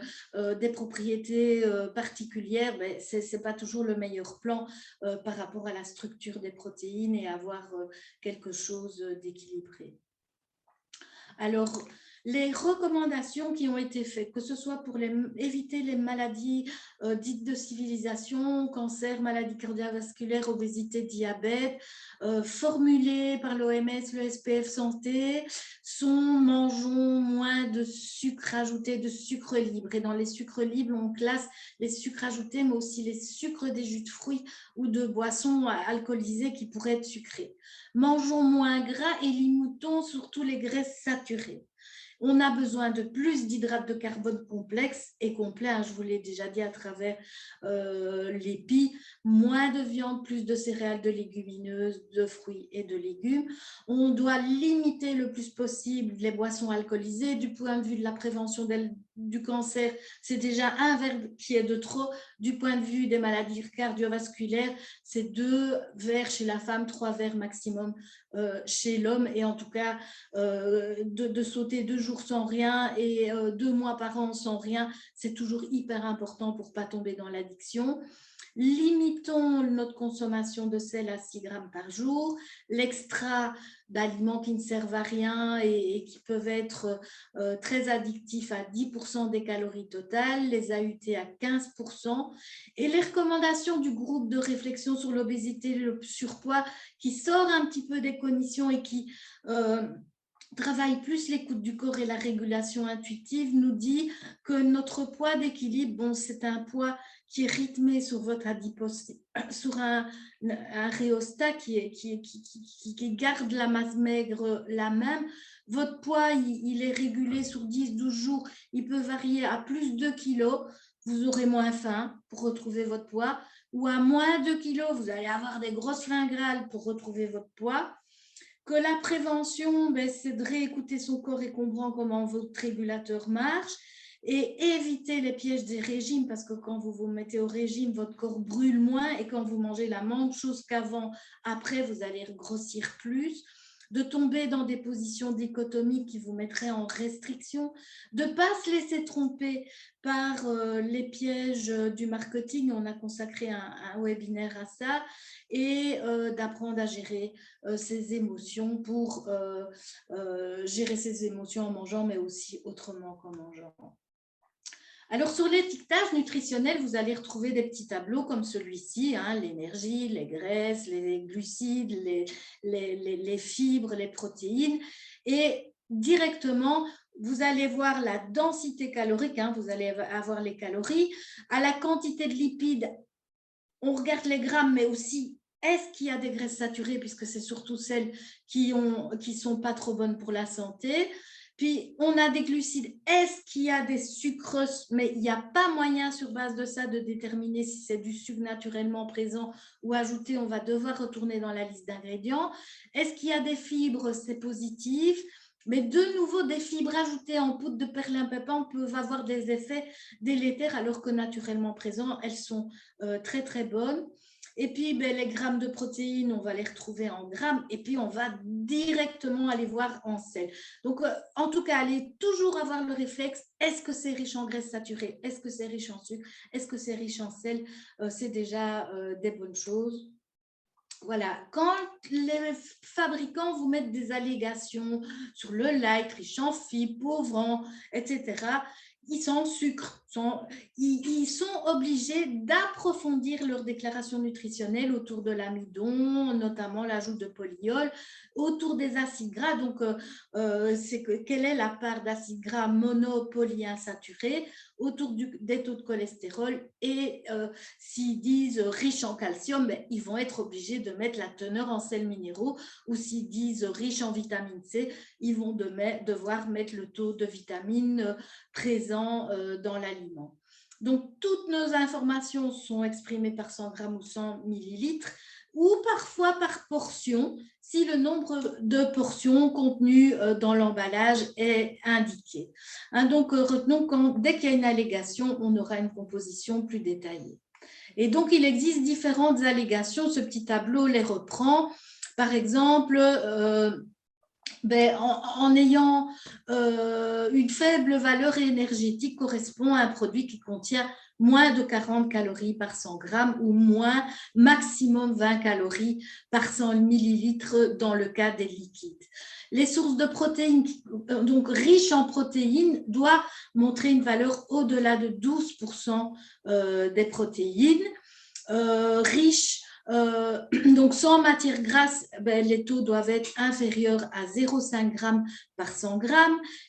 des propriétés particulières, ben, ce n'est pas toujours le meilleur plan par rapport à la structure des protéines et avoir quelque chose d'équilibré. Alors, les recommandations qui ont été faites, que ce soit pour éviter les maladies dites de civilisation, cancer, maladies cardiovasculaires, obésité, diabète, formulées par l'OMS, le SPF Santé, sont mangeons moins de sucre ajouté, de sucre libre. Et dans les sucres libres, on classe les sucres ajoutés, mais aussi les sucres des jus de fruits ou de boissons alcoolisées qui pourraient être sucrées. Mangeons moins gras et limitons surtout les graisses saturées. On a besoin de plus d'hydrates de carbone complexes et complets, hein, je vous l'ai déjà dit à travers l'EPI, moins de viande, plus de céréales, de légumineuses, de fruits et de légumes. On doit limiter le plus possible les boissons alcoolisées. Du point de vue de la prévention du cancer, c'est déjà un verre qui est de trop. Du point de vue des maladies cardiovasculaires, c'est 2 verres chez la femme, 3 verres maximum chez l'homme. Et en tout cas, de sauter 2 jours sans rien et 2 mois par an sans rien, c'est toujours hyper important pour ne pas tomber dans l'addiction. Limitons notre consommation de sel à 6 grammes par jour. L'extra d'aliments qui ne servent à rien et qui peuvent être très addictifs à 10% des calories totales, les AUT à 15%. Et les recommandations du groupe de réflexion sur l'obésité et le surpoids qui sort un petit peu des cognitions et qui travaille plus l'écoute du corps et la régulation intuitive, nous dit que notre poids d'équilibre, bon, c'est un poids qui est rythmé sur votre adiposité, sur un rhéostat qui garde la masse maigre la même. Votre poids, il est régulé sur 10-12 jours, il peut varier à plus de 2 kilos, vous aurez moins faim pour retrouver votre poids, ou à moins 2 kilos, vous allez avoir des grosses fringales pour retrouver votre poids. Que la prévention, ben, c'est de réécouter son corps et comprendre comment votre régulateur marche et éviter les pièges des régimes parce que quand vous vous mettez au régime, votre corps brûle moins et quand vous mangez la même chose qu'avant, après, vous allez grossir plus. De tomber dans des positions dichotomiques qui vous mettraient en restriction, de ne pas se laisser tromper par les pièges du marketing. On a consacré un webinaire à ça et d'apprendre à gérer ses émotions pour gérer ses émotions en mangeant, mais aussi autrement qu'en mangeant. Alors, sur l'étiquetage nutritionnel, vous allez retrouver des petits tableaux comme celui-ci, hein, l'énergie, les graisses, les glucides, les fibres, les protéines. Et directement, vous allez voir la densité calorique, hein, vous allez avoir les calories. À la quantité de lipides, on regarde les grammes, mais aussi est-ce qu'il y a des graisses saturées, puisque c'est surtout celles qui sont pas trop bonnes pour la santé. Puis, on a des glucides. Est-ce qu'il y a des sucres? Mais il n'y a pas moyen sur base de ça de déterminer si c'est du sucre naturellement présent ou ajouté. On va devoir retourner dans la liste d'ingrédients. Est-ce qu'il y a des fibres? C'est positif. Mais de nouveau, des fibres ajoutées en poudre de perlimpinpin peuvent avoir des effets délétères alors que naturellement présents, elles sont très, très bonnes. Et puis, les grammes de protéines, on va les retrouver en grammes. Et puis, on va directement aller voir en sel. Donc, en tout cas, allez toujours avoir le réflexe. Est-ce que c'est riche en graisses saturées? Est-ce que c'est riche en sucre? Est-ce que c'est riche en sel? C'est déjà des bonnes choses. Voilà, quand les fabricants vous mettent des allégations sur le light, riche en fibres, pauvre en, etc., ils sont en sucre. Ils sont obligés d'approfondir leur déclaration nutritionnelle autour de l'amidon, notamment l'ajout de polyol, autour des acides gras. Donc, quelle est la part d'acides gras monopolyinsaturés, autour des taux de cholestérol, et s'ils disent riche en calcium, ils vont être obligés de mettre la teneur en sels minéraux, ou s'ils disent riche en vitamine C, ils vont devoir mettre le taux de vitamine présent dans l'aliment. Donc, toutes nos informations sont exprimées par 100 grammes ou 100 millilitres, ou parfois par portion, si le nombre de portions contenues dans l'emballage est indiqué. Donc, retenons que dès qu'il y a une allégation, on aura une composition plus détaillée. Et donc, il existe différentes allégations. Ce petit tableau les reprend. Par exemple, en ayant une faible valeur énergétique correspond à un produit qui contient moins de 40 calories par 100 grammes ou moins maximum 20 calories par 100 millilitres dans le cas des liquides. Les sources de protéines, donc riches en protéines, doivent montrer une valeur au-delà de 12% des protéines. Riches donc, sans matière grasse, les taux doivent être inférieurs à 0,5 g par 100 g.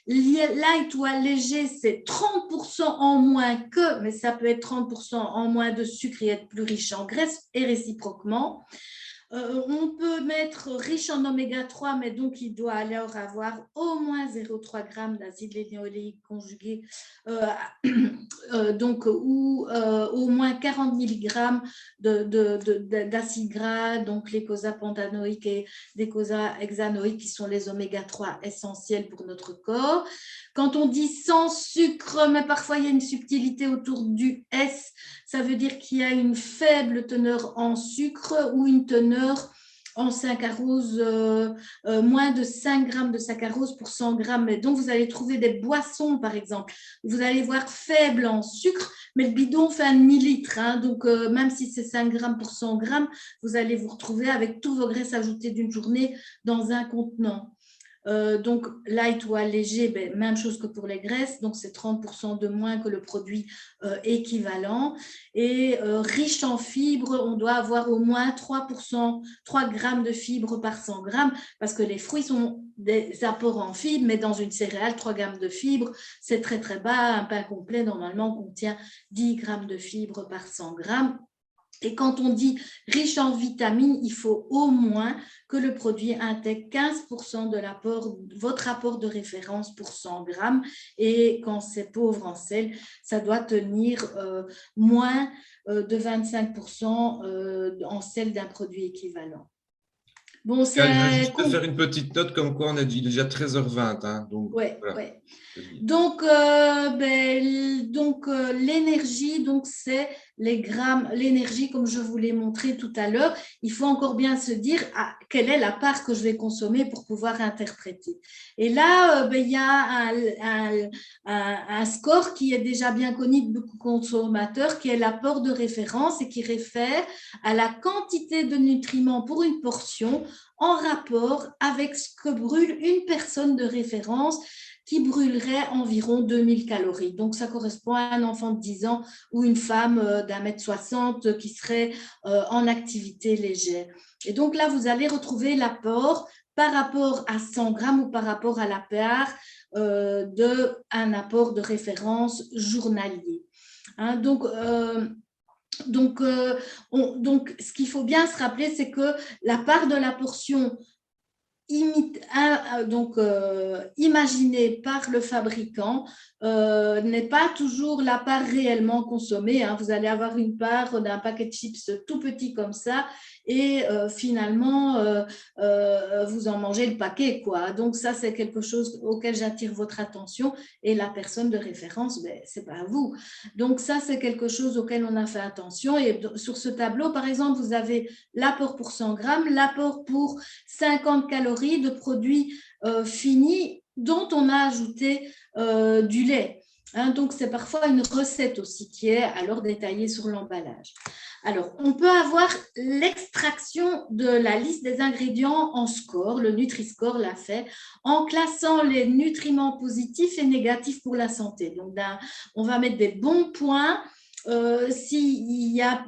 Light ou allégé, c'est 30% en moins que, mais ça peut être 30% en moins de sucre et être plus riche en graisse, et réciproquement. On peut mettre riche en oméga 3, mais donc il doit alors avoir au moins 0,3 g d'acide linéoléique conjugué, donc, ou au moins 40 mg d'acide gras, donc les l'eicosapantanoïque et l'eicosahexanoïque, qui sont les oméga 3 essentiels pour notre corps. Quand on dit sans sucre, mais parfois il y a une subtilité autour du S, ça veut dire qu'il y a une faible teneur en sucre ou une teneur en saccharose, moins de 5 grammes de saccharose pour 100 grammes. Donc, vous allez trouver des boissons, par exemple. Vous allez voir faible en sucre, mais le bidon fait un demi-litre. Donc, même si c'est 5 grammes pour 100 grammes, vous allez vous retrouver avec tous vos graisses ajoutées d'une journée dans un contenant. Donc, light ou allégé, même chose que pour les graisses, donc c'est 30% de moins que le produit équivalent. Et riche en fibres, on doit avoir au moins 3 grammes de fibres par 100 grammes, parce que les fruits sont des apports en fibres, mais dans une céréale, 3 grammes de fibres, c'est très très bas. Un pain complet, normalement, contient 10 grammes de fibres par 100 grammes. Et quand on dit riche en vitamines, il faut au moins que le produit intègre 15% de votre apport de référence pour 100 grammes. Et quand c'est pauvre en sel, ça doit tenir moins de 25% en sel d'un produit équivalent. Bon, je vais juste faire une petite note comme quoi on a dit déjà 13h20. Donc, ouais, voilà. Ouais. Donc, l'énergie, c'est les grammes, l'énergie comme je vous l'ai montré tout à l'heure. Il faut encore bien se dire quelle est la part que je vais consommer pour pouvoir interpréter. Et là, il y a un score qui est déjà bien connu de beaucoup de consommateurs, qui est l'apport de référence et qui réfère à la quantité de nutriments pour une portion en rapport avec ce que brûle une personne de référence qui brûlerait environ 2000 calories. Donc, ça correspond à un enfant de 10 ans ou une femme d'1,60 m qui serait en activité légère. Et donc là, vous allez retrouver l'apport par rapport à 100 grammes ou par rapport à la part d'un apport de référence journalier. Donc, ce qu'il faut bien se rappeler, c'est que la part de la portion imaginée par le fabricant n'est pas toujours la part réellement consommée, hein. Vous allez avoir une part d'un paquet de chips tout petit comme ça et finalement, vous en mangez le paquet, quoi. Donc ça, c'est quelque chose auquel j'attire votre attention et la personne de référence, ben, c'est pas vous. Donc ça, c'est quelque chose auquel on a fait attention. Et sur ce tableau, par exemple, vous avez l'apport pour 100 grammes, l'apport pour 50 calories de produits finis dont on a ajouté du lait. Hein, donc, c'est parfois une recette aussi qui est alors détaillée sur l'emballage. Alors, on peut avoir l'extraction de la liste des ingrédients en score. Le Nutri-Score l'a fait en classant les nutriments positifs et négatifs pour la santé. Donc, on va mettre des bons points s'il y a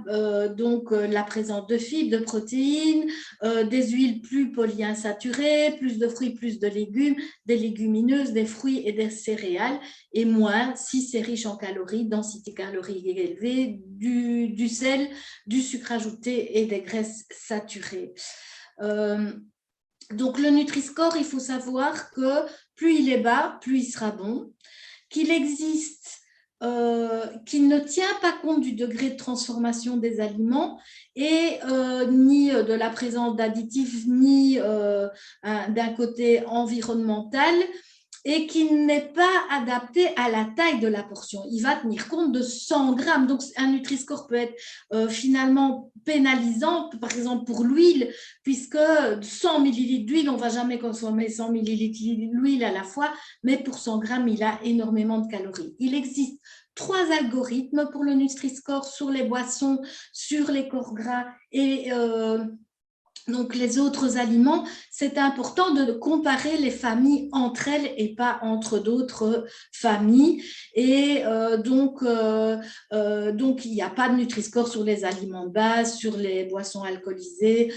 donc la présence de fibres, de protéines, des huiles plus polyinsaturées, plus de fruits, plus de légumes, des légumineuses, des fruits et des céréales, et moins si c'est riche en calories, densité calorique élevée, du sel, du sucre ajouté et des graisses saturées. Donc le Nutri-Score, il faut savoir que plus il est bas, plus il sera bon, qu'il existe qui ne tient pas compte du degré de transformation des aliments et ni de la présence d'additifs, ni d'un côté environnemental, et qui n'est pas adapté à la taille de la portion. Il va tenir compte de 100 grammes. Donc, un Nutri-Score peut être finalement pénalisant, par exemple pour l'huile, puisque 100 millilitres d'huile, on ne va jamais consommer 100 millilitres d'huile à la fois, mais pour 100 grammes, il a énormément de calories. Il existe 3 algorithmes pour le Nutri-Score sur les boissons, sur les corps gras et donc les autres aliments. C'est important de comparer les familles entre elles et pas entre d'autres familles. Et donc, il n'y a pas de Nutri-Score sur les aliments de base, sur les boissons alcoolisées,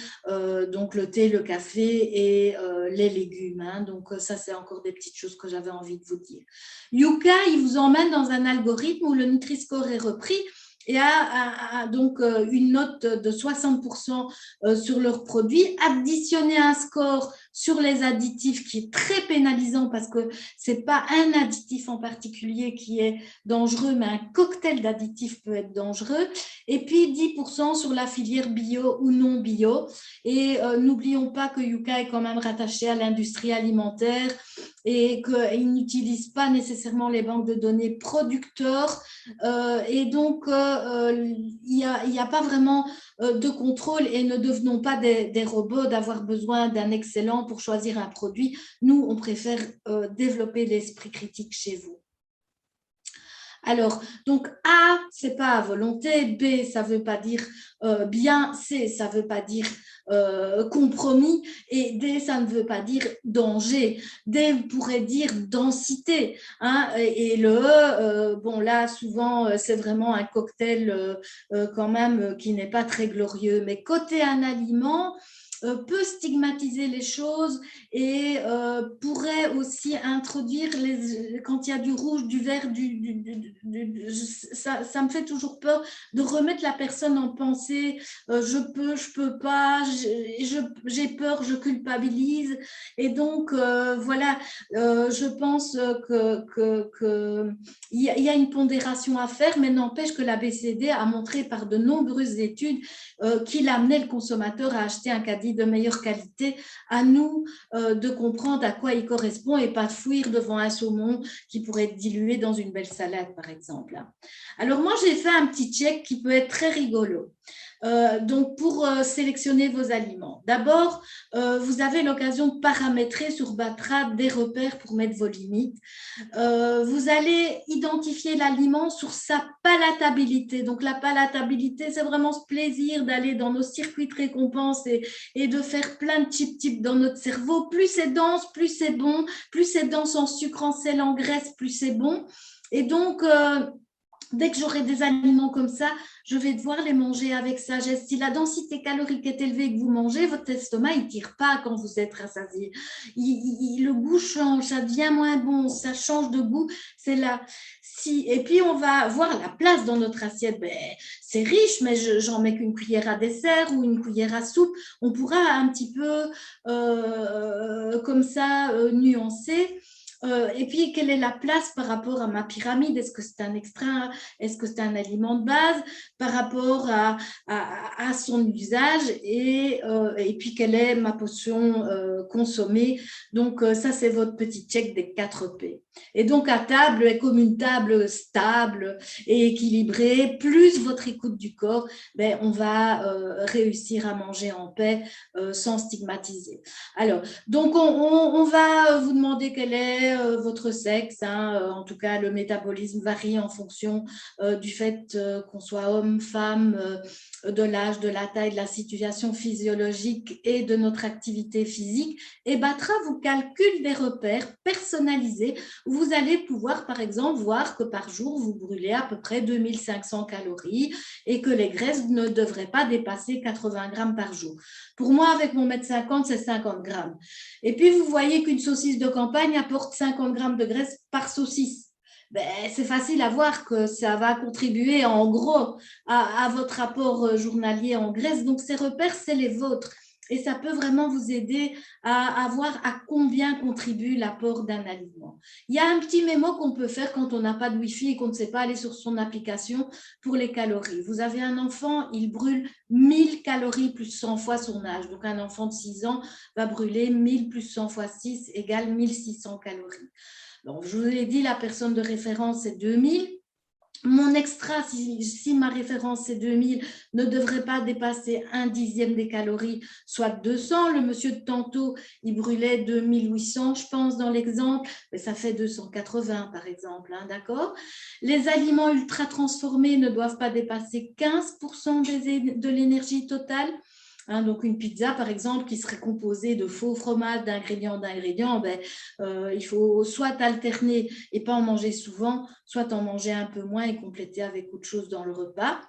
donc le thé, le café et les légumes. Hein. Donc ça, c'est encore des petites choses que j'avais envie de vous dire. Yuka, il vous emmène dans un algorithme où le Nutri-Score est repris et a donc une note de 60% sur leurs produits, additionner un score sur les additifs qui est très pénalisant parce que ce n'est pas un additif en particulier qui est dangereux, mais un cocktail d'additifs peut être dangereux, et puis 10% sur la filière bio ou non bio. Et n'oublions pas que Yuka est quand même rattaché à l'industrie alimentaire et qu'il n'utilise pas nécessairement les banques de données producteurs, et donc il n'y a pas vraiment de contrôle, et ne devenons pas des robots d'avoir besoin d'un excellent pour choisir un produit. Nous, on préfère développer l'esprit critique chez vous. Alors, donc A, c'est pas à volonté, B, ça veut pas dire bien, C, ça veut pas dire compromis, et D, ça ne veut pas dire danger. D pourrait dire densité, hein, et le E, bon là, souvent, c'est vraiment un cocktail quand même qui n'est pas très glorieux, mais côté un aliment, peut stigmatiser les choses et pourrait aussi introduire, quand il y a du rouge, du vert, ça me fait toujours peur de remettre la personne en pensée, je peux pas, j'ai peur, je culpabilise. Et donc, voilà, je pense qu'il y a une pondération à faire, mais n'empêche que l'ABCD a montré par de nombreuses études qu'il amenait le consommateur à acheter un caddie de meilleure qualité. À nous de comprendre à quoi il correspond et pas de fuir devant un saumon qui pourrait être dilué dans une belle salade, par exemple. Alors moi, j'ai fait un petit check qui peut être très rigolo. Donc, pour sélectionner vos aliments. D'abord, vous avez l'occasion de paramétrer sur Batra des repères pour mettre vos limites. Vous allez identifier l'aliment sur sa palatabilité. Donc, la palatabilité, c'est vraiment ce plaisir d'aller dans nos circuits de récompense et de faire plein de types dans notre cerveau. Plus c'est dense, plus c'est bon. Plus c'est dense en sucre, en sel, en graisse, plus c'est bon. Et donc, dès que j'aurai des aliments comme ça, je vais devoir les manger avec sagesse. Si la densité calorique est élevée et que vous mangez, votre estomac ne tire pas quand vous êtes rassasié. Le goût change, ça devient moins bon, ça change de goût. C'est là. Et puis, on va voir la place dans notre assiette. Ben, c'est riche, mais j'en mets qu'une cuillère à dessert ou une cuillère à soupe. On pourra un petit peu comme ça nuancer. Et puis, quelle est la place par rapport à ma pyramide? Est-ce que c'est un extra? Est-ce que c'est un aliment de base par rapport à son usage? Et puis, quelle est ma portion consommée? Donc, ça, c'est votre petit check des 4 P. Et donc, à table, est comme une table stable et équilibrée, plus votre écoute du corps, ben, on va réussir à manger en paix sans stigmatiser. Alors, donc, on va vous demander quel est votre sexe. Hein. En tout cas, le métabolisme varie en fonction du fait qu'on soit homme, femme, de l'âge, de la taille, de la situation physiologique et de notre activité physique. Et Batra vous calcule des repères personnalisés où vous allez pouvoir, par exemple, voir que par jour, vous brûlez à peu près 2500 calories et que les graisses ne devraient pas dépasser 80 grammes par jour. Pour moi, avec mon 1m50, c'est 50 grammes. Et puis, vous voyez qu'une saucisse de campagne apporte 50 grammes de graisse par saucisse. Ben, c'est facile à voir que ça va contribuer en gros à votre apport journalier en graisse. Donc, ces repères, c'est les vôtres. Et ça peut vraiment vous aider à voir à combien contribue l'apport d'un aliment. Il y a un petit mémo qu'on peut faire quand on n'a pas de Wi-Fi et qu'on ne sait pas aller sur son application pour les calories. Vous avez un enfant, il brûle 1000 calories plus 100 fois son âge. Donc, un enfant de 6 ans va brûler 1000 plus 100 fois 6 égale 1600 calories. Donc, je vous l'ai dit, la personne de référence, c'est 2000. Mon extra, si ma référence est 2000, ne devrait pas dépasser 1/10 des calories, soit 200. Le monsieur de tantôt, il brûlait 2800, je pense, dans l'exemple, mais ça fait 280 par exemple, hein, d'accord? Les aliments ultra transformés ne doivent pas dépasser 15% de l'énergie totale. Hein, donc une pizza, par exemple, qui serait composée de faux fromage, d'ingrédients, ben, il faut soit alterner et pas en manger souvent, soit en manger un peu moins et compléter avec autre chose dans le repas.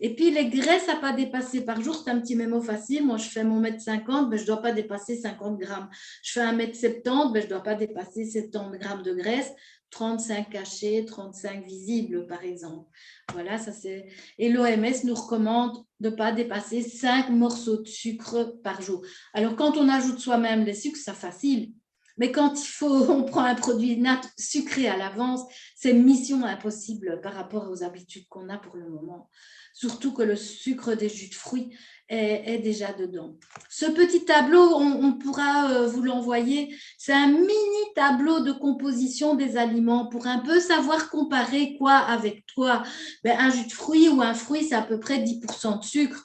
Et puis, les graisses à ne pas dépasser par jour, c'est un petit mémo facile. Moi, je fais mon 1m50, ben, je ne dois pas dépasser 50 grammes. Je fais 1m70, ben, je ne dois pas dépasser 70 grammes de graisse. 35 cachés, 35 visibles, par exemple. Voilà, ça c'est. Et l'OMS nous recommande de ne pas dépasser 5 morceaux de sucre par jour. Alors, quand on ajoute soi-même les sucres, c'est facile. Mais quand on prend un produit sucré à l'avance, c'est mission impossible par rapport aux habitudes qu'on a pour le moment. Surtout que le sucre des jus de fruits est déjà dedans. Ce petit tableau, on pourra vous l'envoyer. C'est un mini tableau de composition des aliments pour un peu savoir comparer quoi avec quoi. Ben, un jus de fruits ou un fruit, c'est à peu près 10% de sucre.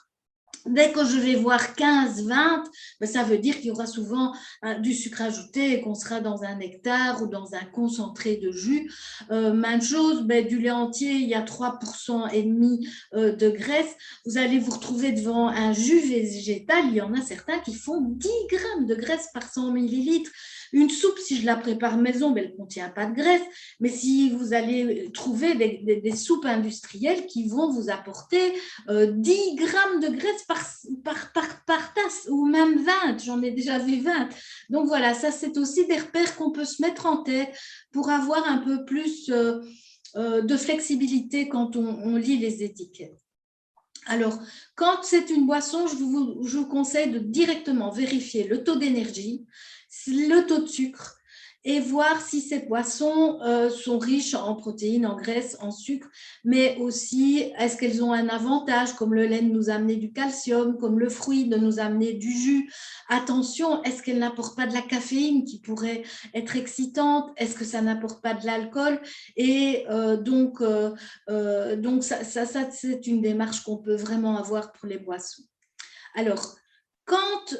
Dès que je vais voir 15, 20, ben ça veut dire qu'il y aura souvent du sucre ajouté et qu'on sera dans un nectar ou dans un concentré de jus. Même chose, ben, du lait entier, il y a 3% et demi de graisse. Vous allez vous retrouver devant un jus végétal. Il y en a certains qui font 10 grammes de graisse par 100 millilitres. Une soupe, si je la prépare maison, ben, elle ne contient pas de graisse. Mais si vous allez trouver des soupes industrielles qui vont vous apporter 10 grammes de graisse par tasse, ou même 20, j'en ai déjà vu 20. Donc voilà, ça c'est aussi des repères qu'on peut se mettre en tête pour avoir un peu plus de flexibilité quand on lit les étiquettes. Alors, quand c'est une boisson, je vous conseille de directement vérifier le taux d'énergie, le taux de sucre, et voir si ces boissons sont riches en protéines, en graisses, en sucre, mais aussi est-ce qu'elles ont un avantage, comme le lait de nous amener du calcium, comme le fruit de nous amener du jus. Attention, est-ce qu'elles n'apportent pas de la caféine qui pourrait être excitante? Est-ce que ça n'apporte pas de l'alcool? Et donc ça c'est une démarche qu'on peut vraiment avoir pour les boissons. Alors, quand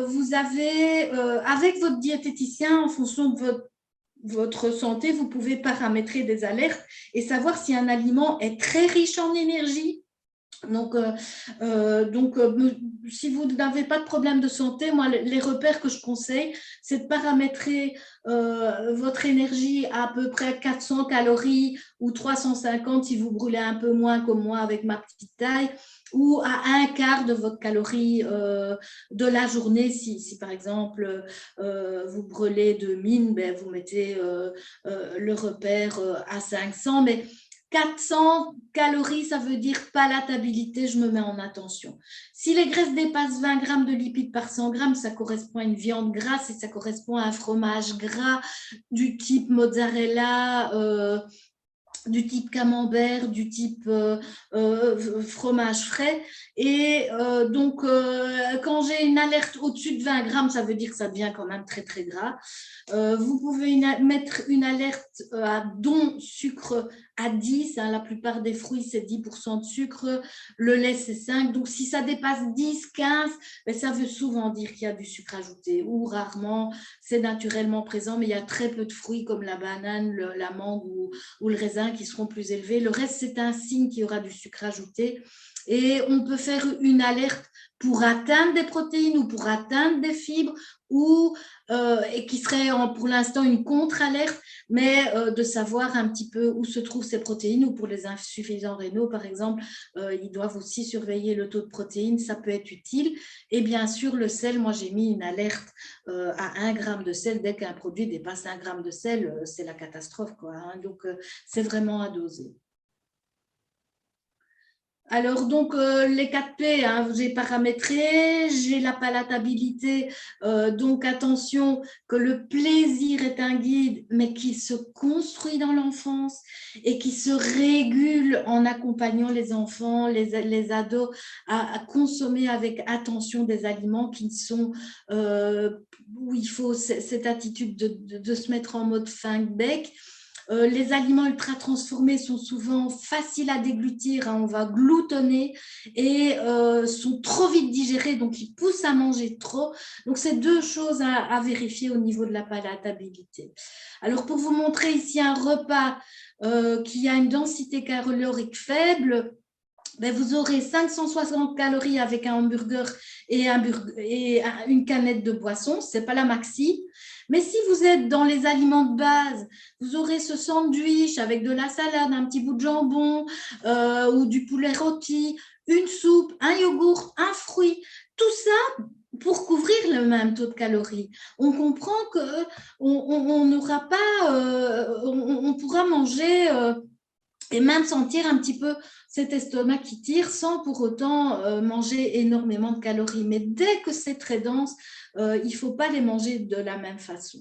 vous avez, avec votre diététicien, en fonction de votre santé, vous pouvez paramétrer des alertes et savoir si un aliment est très riche en énergie. Donc, si vous n'avez pas de problème de santé, moi, les repères que je conseille, c'est de paramétrer votre énergie à peu près 400 calories ou 350 si vous brûlez un peu moins comme moi avec ma petite taille, ou à un quart de votre calorie de la journée. Si par exemple, vous brûlez 2000, ben, vous mettez le repère à 500. Mais 400 calories, ça veut dire palatabilité, je me mets en attention. Si les graisses dépassent 20 grammes de lipides par 100 grammes, ça correspond à une viande grasse et ça correspond à un fromage gras du type mozzarella, du type camembert, du type fromage frais. Et donc, quand j'ai une alerte au-dessus de 20 grammes, ça veut dire que ça devient quand même très, très gras. Vous pouvez mettre une alerte à don sucre à 10. Hein, la plupart des fruits, c'est 10% de sucre. Le lait, c'est 5. Donc, si ça dépasse 10, 15, ben, ça veut souvent dire qu'il y a du sucre ajouté. Ou rarement, c'est naturellement présent, mais il y a très peu de fruits comme la banane, la mangue ou le raisin qui seront plus élevés. Le reste, c'est un signe qu'il y aura du sucre ajouté. Et on peut faire une alerte pour atteindre des protéines ou pour atteindre des fibres ou et qui serait pour l'instant une contre-alerte, mais de savoir un petit peu où se trouvent ces protéines, ou pour les insuffisants rénaux, par exemple, ils doivent aussi surveiller le taux de protéines, ça peut être utile. Et bien sûr, le sel, moi j'ai mis une alerte à 1 gramme de sel. Dès qu'un produit dépasse 1 gramme de sel, c'est la catastrophe, quoi, hein. Donc, c'est vraiment à doser. Alors, donc, les 4 P, hein, j'ai paramétré, j'ai la palatabilité, donc attention que le plaisir est un guide, mais qui se construit dans l'enfance et qui se régule en accompagnant les enfants, les ados à consommer avec attention des aliments qui sont, où il faut cette attitude de se mettre en mode think-back. Les aliments ultra transformés sont souvent faciles à déglutir, hein, on va gloutonner et sont trop vite digérés, donc ils poussent à manger trop. Donc, c'est 2 choses à vérifier au niveau de la palatabilité. Alors, pour vous montrer ici un repas qui a une densité calorique faible, ben, vous aurez 560 calories avec un hamburger et une canette de boisson. Ce n'est pas la maxi. Mais si vous êtes dans les aliments de base, vous aurez ce sandwich avec de la salade, un petit bout de jambon ou du poulet rôti, une soupe, un yogourt, un fruit. Tout ça pour couvrir le même taux de calories. On comprend qu'on n'aura pas, on pourra manger et même sentir un petit peu cet estomac qui tire sans pour autant manger énormément de calories. Mais dès que c'est très dense, il ne faut pas les manger de la même façon.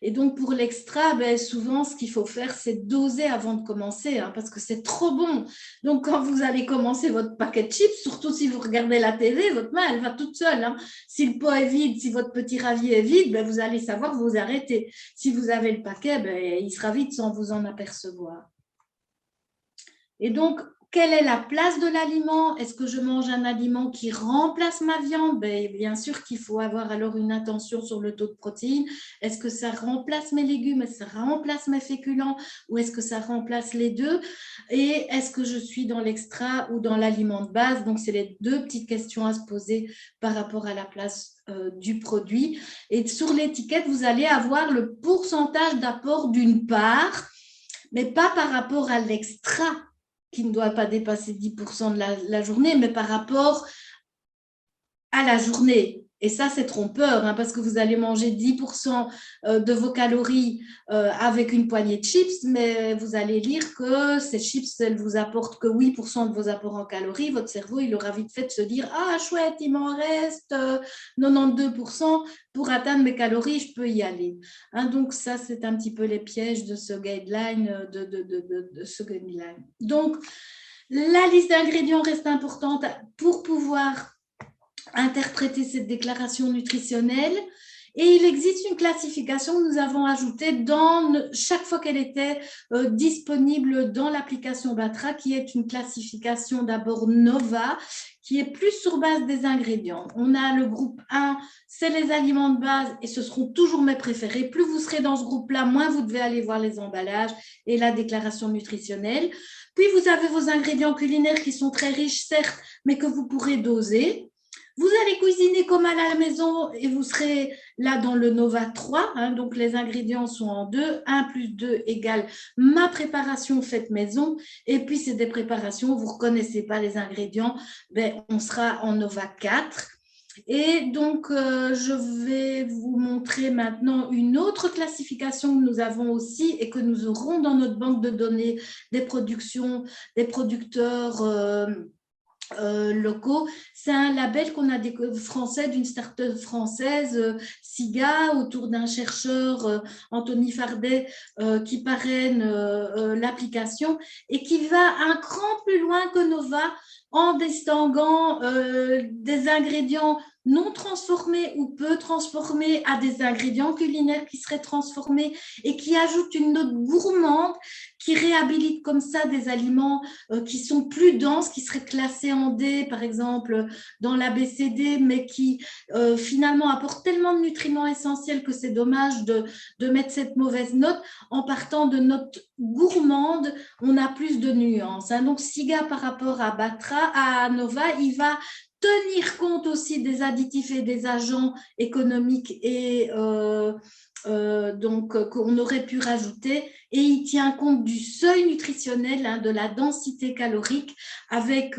Et donc, pour l'extra, ben, souvent, ce qu'il faut faire, c'est doser avant de commencer, hein, parce que c'est trop bon. Donc, quand vous allez commencer votre paquet de chips, surtout si vous regardez la télé, votre main, elle va toute seule, hein. Si le pot est vide, si votre petit ravier est vide, ben, vous allez savoir vous arrêter. Si vous avez le paquet, ben, il sera vide sans vous en apercevoir. Et donc, quelle est la place de l'aliment? Est-ce que je mange un aliment qui remplace ma viande? Bien sûr qu'il faut avoir alors une attention sur le taux de protéines. Est-ce que ça remplace mes légumes? Est-ce que ça remplace mes féculents? Ou est-ce que ça remplace les deux? Et est-ce que je suis dans l'extra ou dans l'aliment de base? Donc, c'est les 2 petites questions à se poser par rapport à la place du produit. Et sur l'étiquette, vous allez avoir le pourcentage d'apport d'une part, mais pas par rapport à l'extra, qui ne doit pas dépasser 10% de la journée, mais par rapport à la journée. Et ça, c'est trompeur, hein, parce que vous allez manger 10% de vos calories avec une poignée de chips, mais vous allez lire que ces chips, elles vous apportent que 8% de vos apports en calories. Votre cerveau, il aura vite fait de se dire « Ah, chouette, il m'en reste 92%. Pour atteindre mes calories, je peux y aller. » Hein, donc, ça, c'est un petit peu les pièges de ce guideline. Donc, la liste d'ingrédients reste importante pour pouvoir interpréter cette déclaration nutritionnelle. Et il existe une classification que nous avons ajoutée chaque fois qu'elle était disponible dans l'application Batra, qui est une classification d'abord Nova, qui est plus sur base des ingrédients. On a le groupe 1, c'est les aliments de base, et ce seront toujours mes préférés. Plus vous serez dans ce groupe-là, moins vous devez aller voir les emballages et la déclaration nutritionnelle. Puis, vous avez vos ingrédients culinaires qui sont très riches, certes, mais que vous pourrez doser. Vous allez cuisiner comme à la maison et vous serez là dans le Nova 3. Hein, donc, les ingrédients sont en 2. 1 plus 2 égale ma préparation faite maison. Et puis, c'est des préparations, vous ne reconnaissez pas les ingrédients, on sera en Nova 4. Et donc, je vais vous montrer maintenant une autre classification que nous avons aussi et que nous aurons dans notre banque de données des producteurs locaux. C'est un label qu'on a français, d'une start-up française, SIGA, autour d'un chercheur, Anthony Fardet, qui parraine l'application et qui va un cran plus loin que Nova en distinguant des ingrédients non transformés ou peu transformés à des ingrédients culinaires qui seraient transformés et qui ajoutent une note gourmande, qui réhabilite comme ça des aliments qui sont plus denses, qui seraient classés en D, par exemple, dans l'ABCD, mais qui finalement apportent tellement de nutriments essentiels que c'est dommage de mettre cette mauvaise note. En partant de notes gourmandes, on a plus de nuances. Donc, SIGA par rapport à Nova, il va tenir compte aussi des additifs et des agents économiques et donc qu'on aurait pu rajouter, et il tient compte du seuil nutritionnel, de la densité calorique avec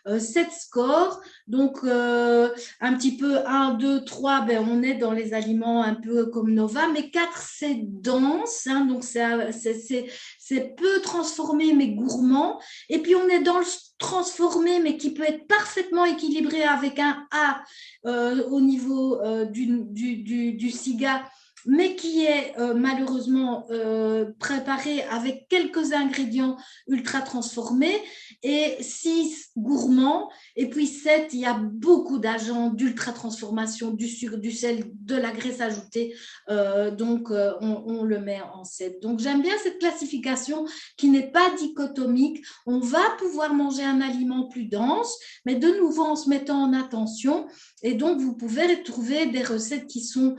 7 scores. Donc un petit peu 1, 2, 3, on est dans les aliments un peu comme Nova, mais 4 c'est dense, donc c'est peu transformé mais gourmand, et puis on est dans le transformé mais qui peut être parfaitement équilibré avec un A au niveau du SIGA, mais qui est malheureusement préparé avec quelques ingrédients ultra transformés, et 6 gourmands, et puis 7, il y a beaucoup d'agents d'ultra transformation, du sucre, du sel, de la graisse ajoutée, donc on le met en 7. Donc j'aime bien cette classification qui n'est pas dichotomique. On va pouvoir manger un aliment plus dense, mais de nouveau en se mettant en attention, et donc vous pouvez trouver des recettes qui sont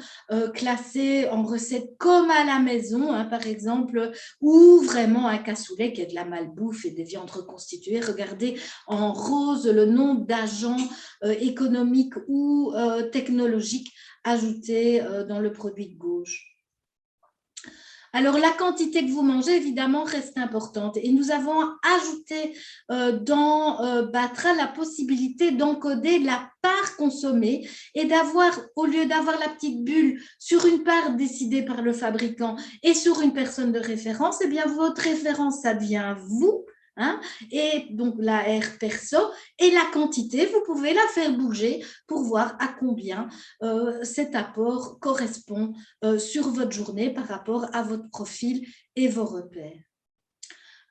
classées en recettes comme à la maison, par exemple, ou vraiment un cassoulet qui est de la malbouffe et des viandes reconstituées. Regardez en rose le nombre d'agents économiques ou technologiques ajoutés dans le produit de gauche. Alors, la quantité que vous mangez, évidemment, reste importante. Et nous avons ajouté dans Batra la possibilité d'encoder la part consommée et d'avoir, au lieu d'avoir la petite bulle sur une part décidée par le fabricant et sur une personne de référence, eh bien, votre référence, ça devient vous. Et donc la R perso, et la quantité, vous pouvez la faire bouger pour voir à combien cet apport correspond sur votre journée par rapport à votre profil et vos repères.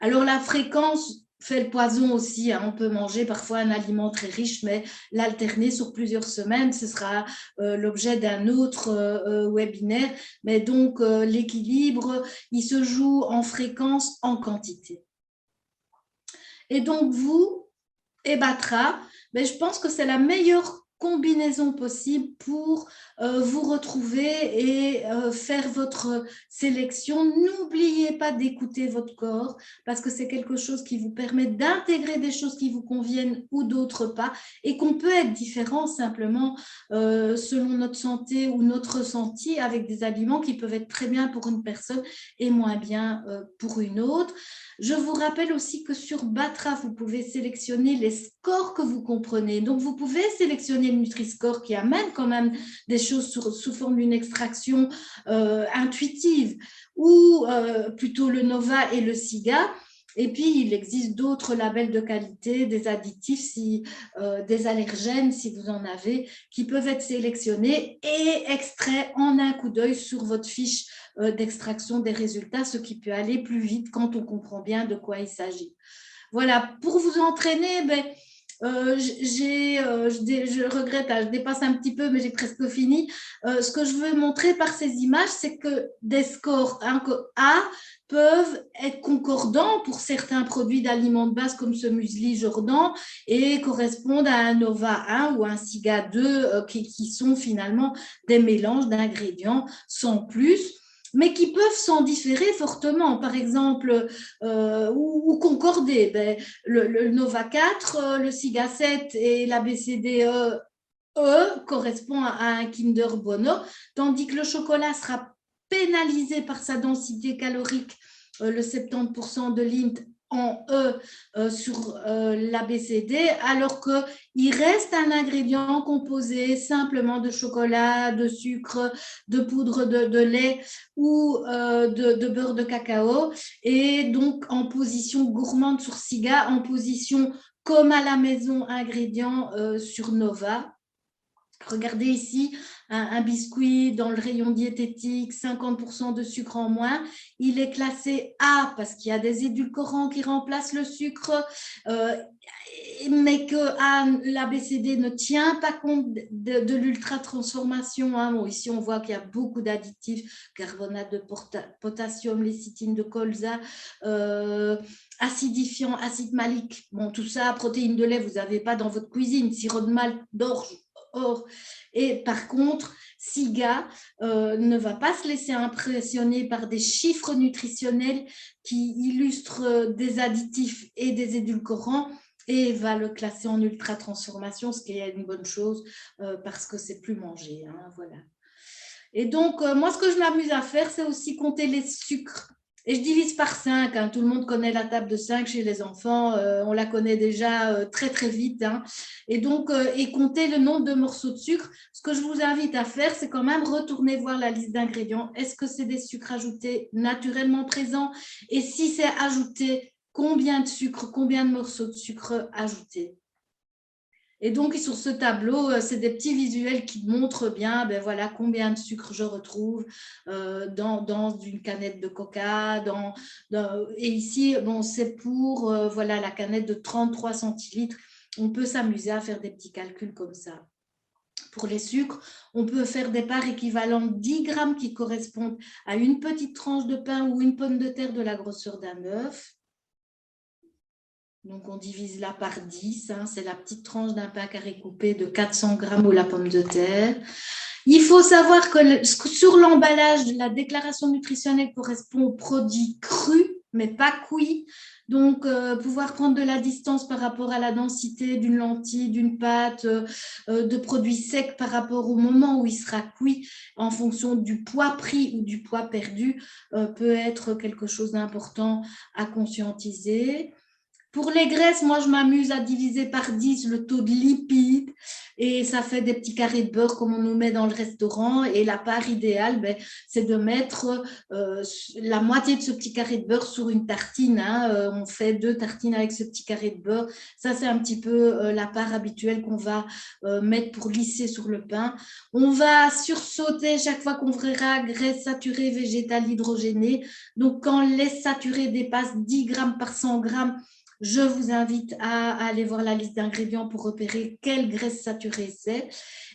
Alors la fréquence fait le poison aussi, on peut manger parfois un aliment très riche, mais l'alterner sur plusieurs semaines, ce sera l'objet d'un autre webinaire, mais donc l'équilibre, il se joue en fréquence, en quantité. Et donc, vous et Batra, je pense que c'est la meilleure combinaison possible pour vous retrouver et faire votre sélection. N'oubliez pas d'écouter votre corps, parce que c'est quelque chose qui vous permet d'intégrer des choses qui vous conviennent ou d'autres pas, et qu'on peut être différent simplement selon notre santé ou notre ressenti, avec des aliments qui peuvent être très bien pour une personne et moins bien pour une autre. Je vous rappelle aussi que sur Batra, vous pouvez sélectionner les scores que vous comprenez. Donc, vous pouvez sélectionner le Nutri-Score qui amène quand même des choses sous forme d'une extraction intuitive, ou plutôt le Nova et le SIGA. Et puis, il existe d'autres labels de qualité, des additifs, des allergènes, si vous en avez, qui peuvent être sélectionnés et extraits en un coup d'œil sur votre fiche d'extraction des résultats, ce qui peut aller plus vite quand on comprend bien de quoi il s'agit. Voilà, pour vous entraîner, je regrette, je dépasse un petit peu, mais j'ai presque fini. Ce que je veux montrer par ces images, c'est que des scores A peuvent être concordants pour certains produits d'aliments de base comme ce muesli Jordan et correspondent à un Nova 1 ou un SIGA 2 qui sont finalement des mélanges d'ingrédients sans plus, mais qui peuvent s'en différer fortement, par exemple, ou concorder. Le Nova 4, le SIGA 7 et l'ABCDE correspond à un Kinder Bueno, tandis que le chocolat sera pénalisé par sa densité calorique, le 70% de l'INT en E sur l'ABCD, alors qu'il reste un ingrédient composé simplement de chocolat, de sucre, de poudre de lait ou de beurre de cacao, et donc en position gourmande sur SIGA, en position comme à la maison ingrédient sur Nova. Regardez ici, un biscuit dans le rayon diététique, 50% de sucre en moins. Il est classé A parce qu'il y a des édulcorants qui remplacent le sucre, mais que l'ABCD ne tient pas compte de l'ultra-transformation. Hein. Bon, ici, on voit qu'il y a beaucoup d'additifs, carbonate de potassium, lécithine de colza, acidifiant, acide malique. Bon, tout ça, protéines de lait, vous n'avez pas dans votre cuisine, sirop de malt, d'orge. Or, et par contre, SIGA ne va pas se laisser impressionner par des chiffres nutritionnels qui illustrent des additifs et des édulcorants et va le classer en ultra transformation, ce qui est une bonne chose parce que c'est plus mangé. Hein, voilà. Et donc, moi, ce que je m'amuse à faire, c'est aussi compter les sucres. Et je divise par 5. Hein. Tout le monde connaît la table de 5 chez les enfants. On la connaît déjà très, très vite. Hein. Et donc, et compter le nombre de morceaux de sucre. Ce que je vous invite à faire, c'est quand même retourner voir la liste d'ingrédients. Est-ce que c'est des sucres ajoutés naturellement présents? Et si c'est ajouté, combien de sucre, combien de morceaux de sucre ajoutés? Et donc, sur ce tableau, c'est des petits visuels qui montrent bien voilà, combien de sucre je retrouve dans une canette de coca. Et ici, bon, c'est pour voilà, la canette de 33 centilitres. On peut s'amuser à faire des petits calculs comme ça. Pour les sucres, on peut faire des parts équivalentes 10 grammes qui correspondent à une petite tranche de pain ou une pomme de terre de la grosseur d'un œuf. Donc, on divise là par 10. Hein, c'est la petite tranche d'un pain carré coupé de 400 grammes ou la pomme de terre. Il faut savoir que sur l'emballage, la déclaration nutritionnelle correspond aux produits crus, mais pas cuits. Donc, pouvoir prendre de la distance par rapport à la densité d'une lentille, d'une pâte, de produits secs par rapport au moment où il sera cuit, en fonction du poids pris ou du poids perdu, peut être quelque chose d'important à conscientiser. Pour les graisses, moi, je m'amuse à diviser par 10 le taux de lipides et ça fait des petits carrés de beurre comme on nous met dans le restaurant. Et la part idéale, c'est de mettre la moitié de ce petit carré de beurre sur une tartine. Hein. On fait 2 tartines avec ce petit carré de beurre. Ça, c'est un petit peu la part habituelle qu'on va mettre pour lisser sur le pain. On va sursauter chaque fois qu'on verra graisse saturée, végétale, hydrogénée. Donc, quand les saturés dépassent 10 grammes par 100 grammes, je vous invite à aller voir la liste d'ingrédients pour repérer quelle graisse saturée c'est.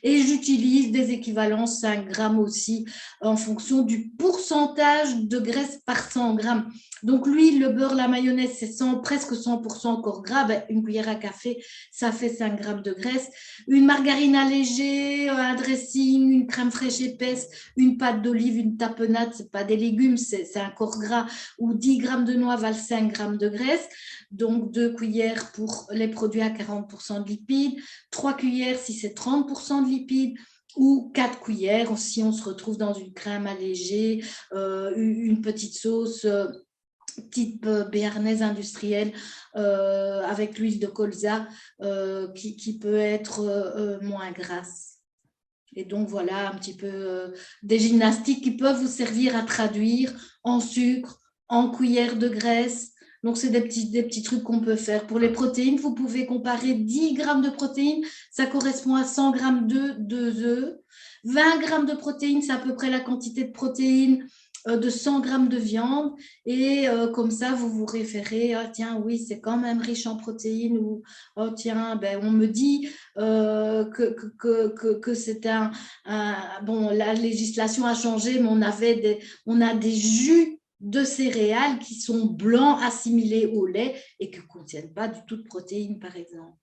Et j'utilise des équivalences 5 grammes aussi en fonction du pourcentage de graisse par 100 grammes. Donc, l'huile, le beurre, la mayonnaise, c'est presque 100% encore gras. Une cuillère à café, ça fait 5 grammes de graisse. Une margarine allégée, un dressing, une crème fraîche épaisse, une pâte d'olive, une tapenade, ce n'est pas des légumes, c'est un corps gras, ou 10 grammes de noix valent 5 grammes de graisse. Donc, 2 cuillères pour les produits à 40% de lipides, 3 cuillères si c'est 30% de lipides, ou 4 cuillères si on se retrouve dans une crème allégée, une petite sauce type béarnaise industrielle avec l'huile de colza qui peut être moins grasse. Et donc, voilà un petit peu des gymnastiques qui peuvent vous servir à traduire en sucre, en cuillère de graisse. Donc, c'est des petits trucs qu'on peut faire. Pour les protéines, vous pouvez comparer 10 grammes de protéines, ça correspond à 100 grammes de 2 œufs. 20 grammes de protéines, c'est à peu près la quantité de protéines de 100 grammes de viande. Et comme ça, vous vous référez, ah, tiens, oui, c'est quand même riche en protéines. Ou, oh, tiens, on me dit que c'est bon, la législation a changé, mais on a des jus de céréales qui sont blancs assimilés au lait et qui ne contiennent pas du tout de protéines, par exemple.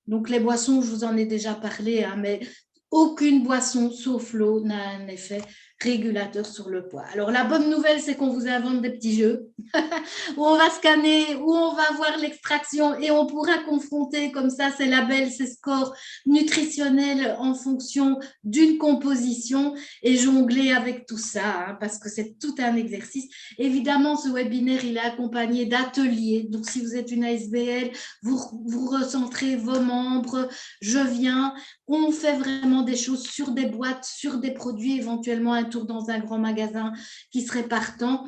Donc, les boissons, je vous en ai déjà parlé, hein, mais aucune boisson sauf l'eau n'a un effet régulateur sur le poids. Alors, la bonne nouvelle, c'est qu'on vous invente des petits jeux où on va scanner, où on va voir l'extraction et on pourra confronter comme ça ces labels, ces scores nutritionnels en fonction d'une composition et jongler avec tout ça, parce que c'est tout un exercice. Évidemment, ce webinaire, il est accompagné d'ateliers. Donc, si vous êtes une ASBL, vous recentrez vos membres, je viens, on fait vraiment des choses sur des boîtes, sur des produits, éventuellement un tour dans un grand magasin qui serait partant.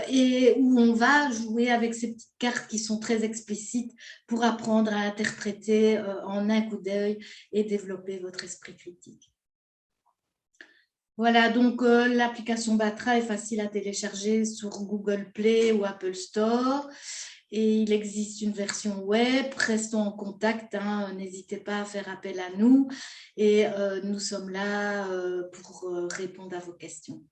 Et où on va jouer avec ces petites cartes qui sont très explicites pour apprendre à interpréter en un coup d'œil et développer votre esprit critique. Voilà, donc l'application Batra est facile à télécharger sur Google Play ou Apple Store. Et il existe une version web, restons en contact, n'hésitez pas à faire appel à nous et nous sommes là pour répondre à vos questions.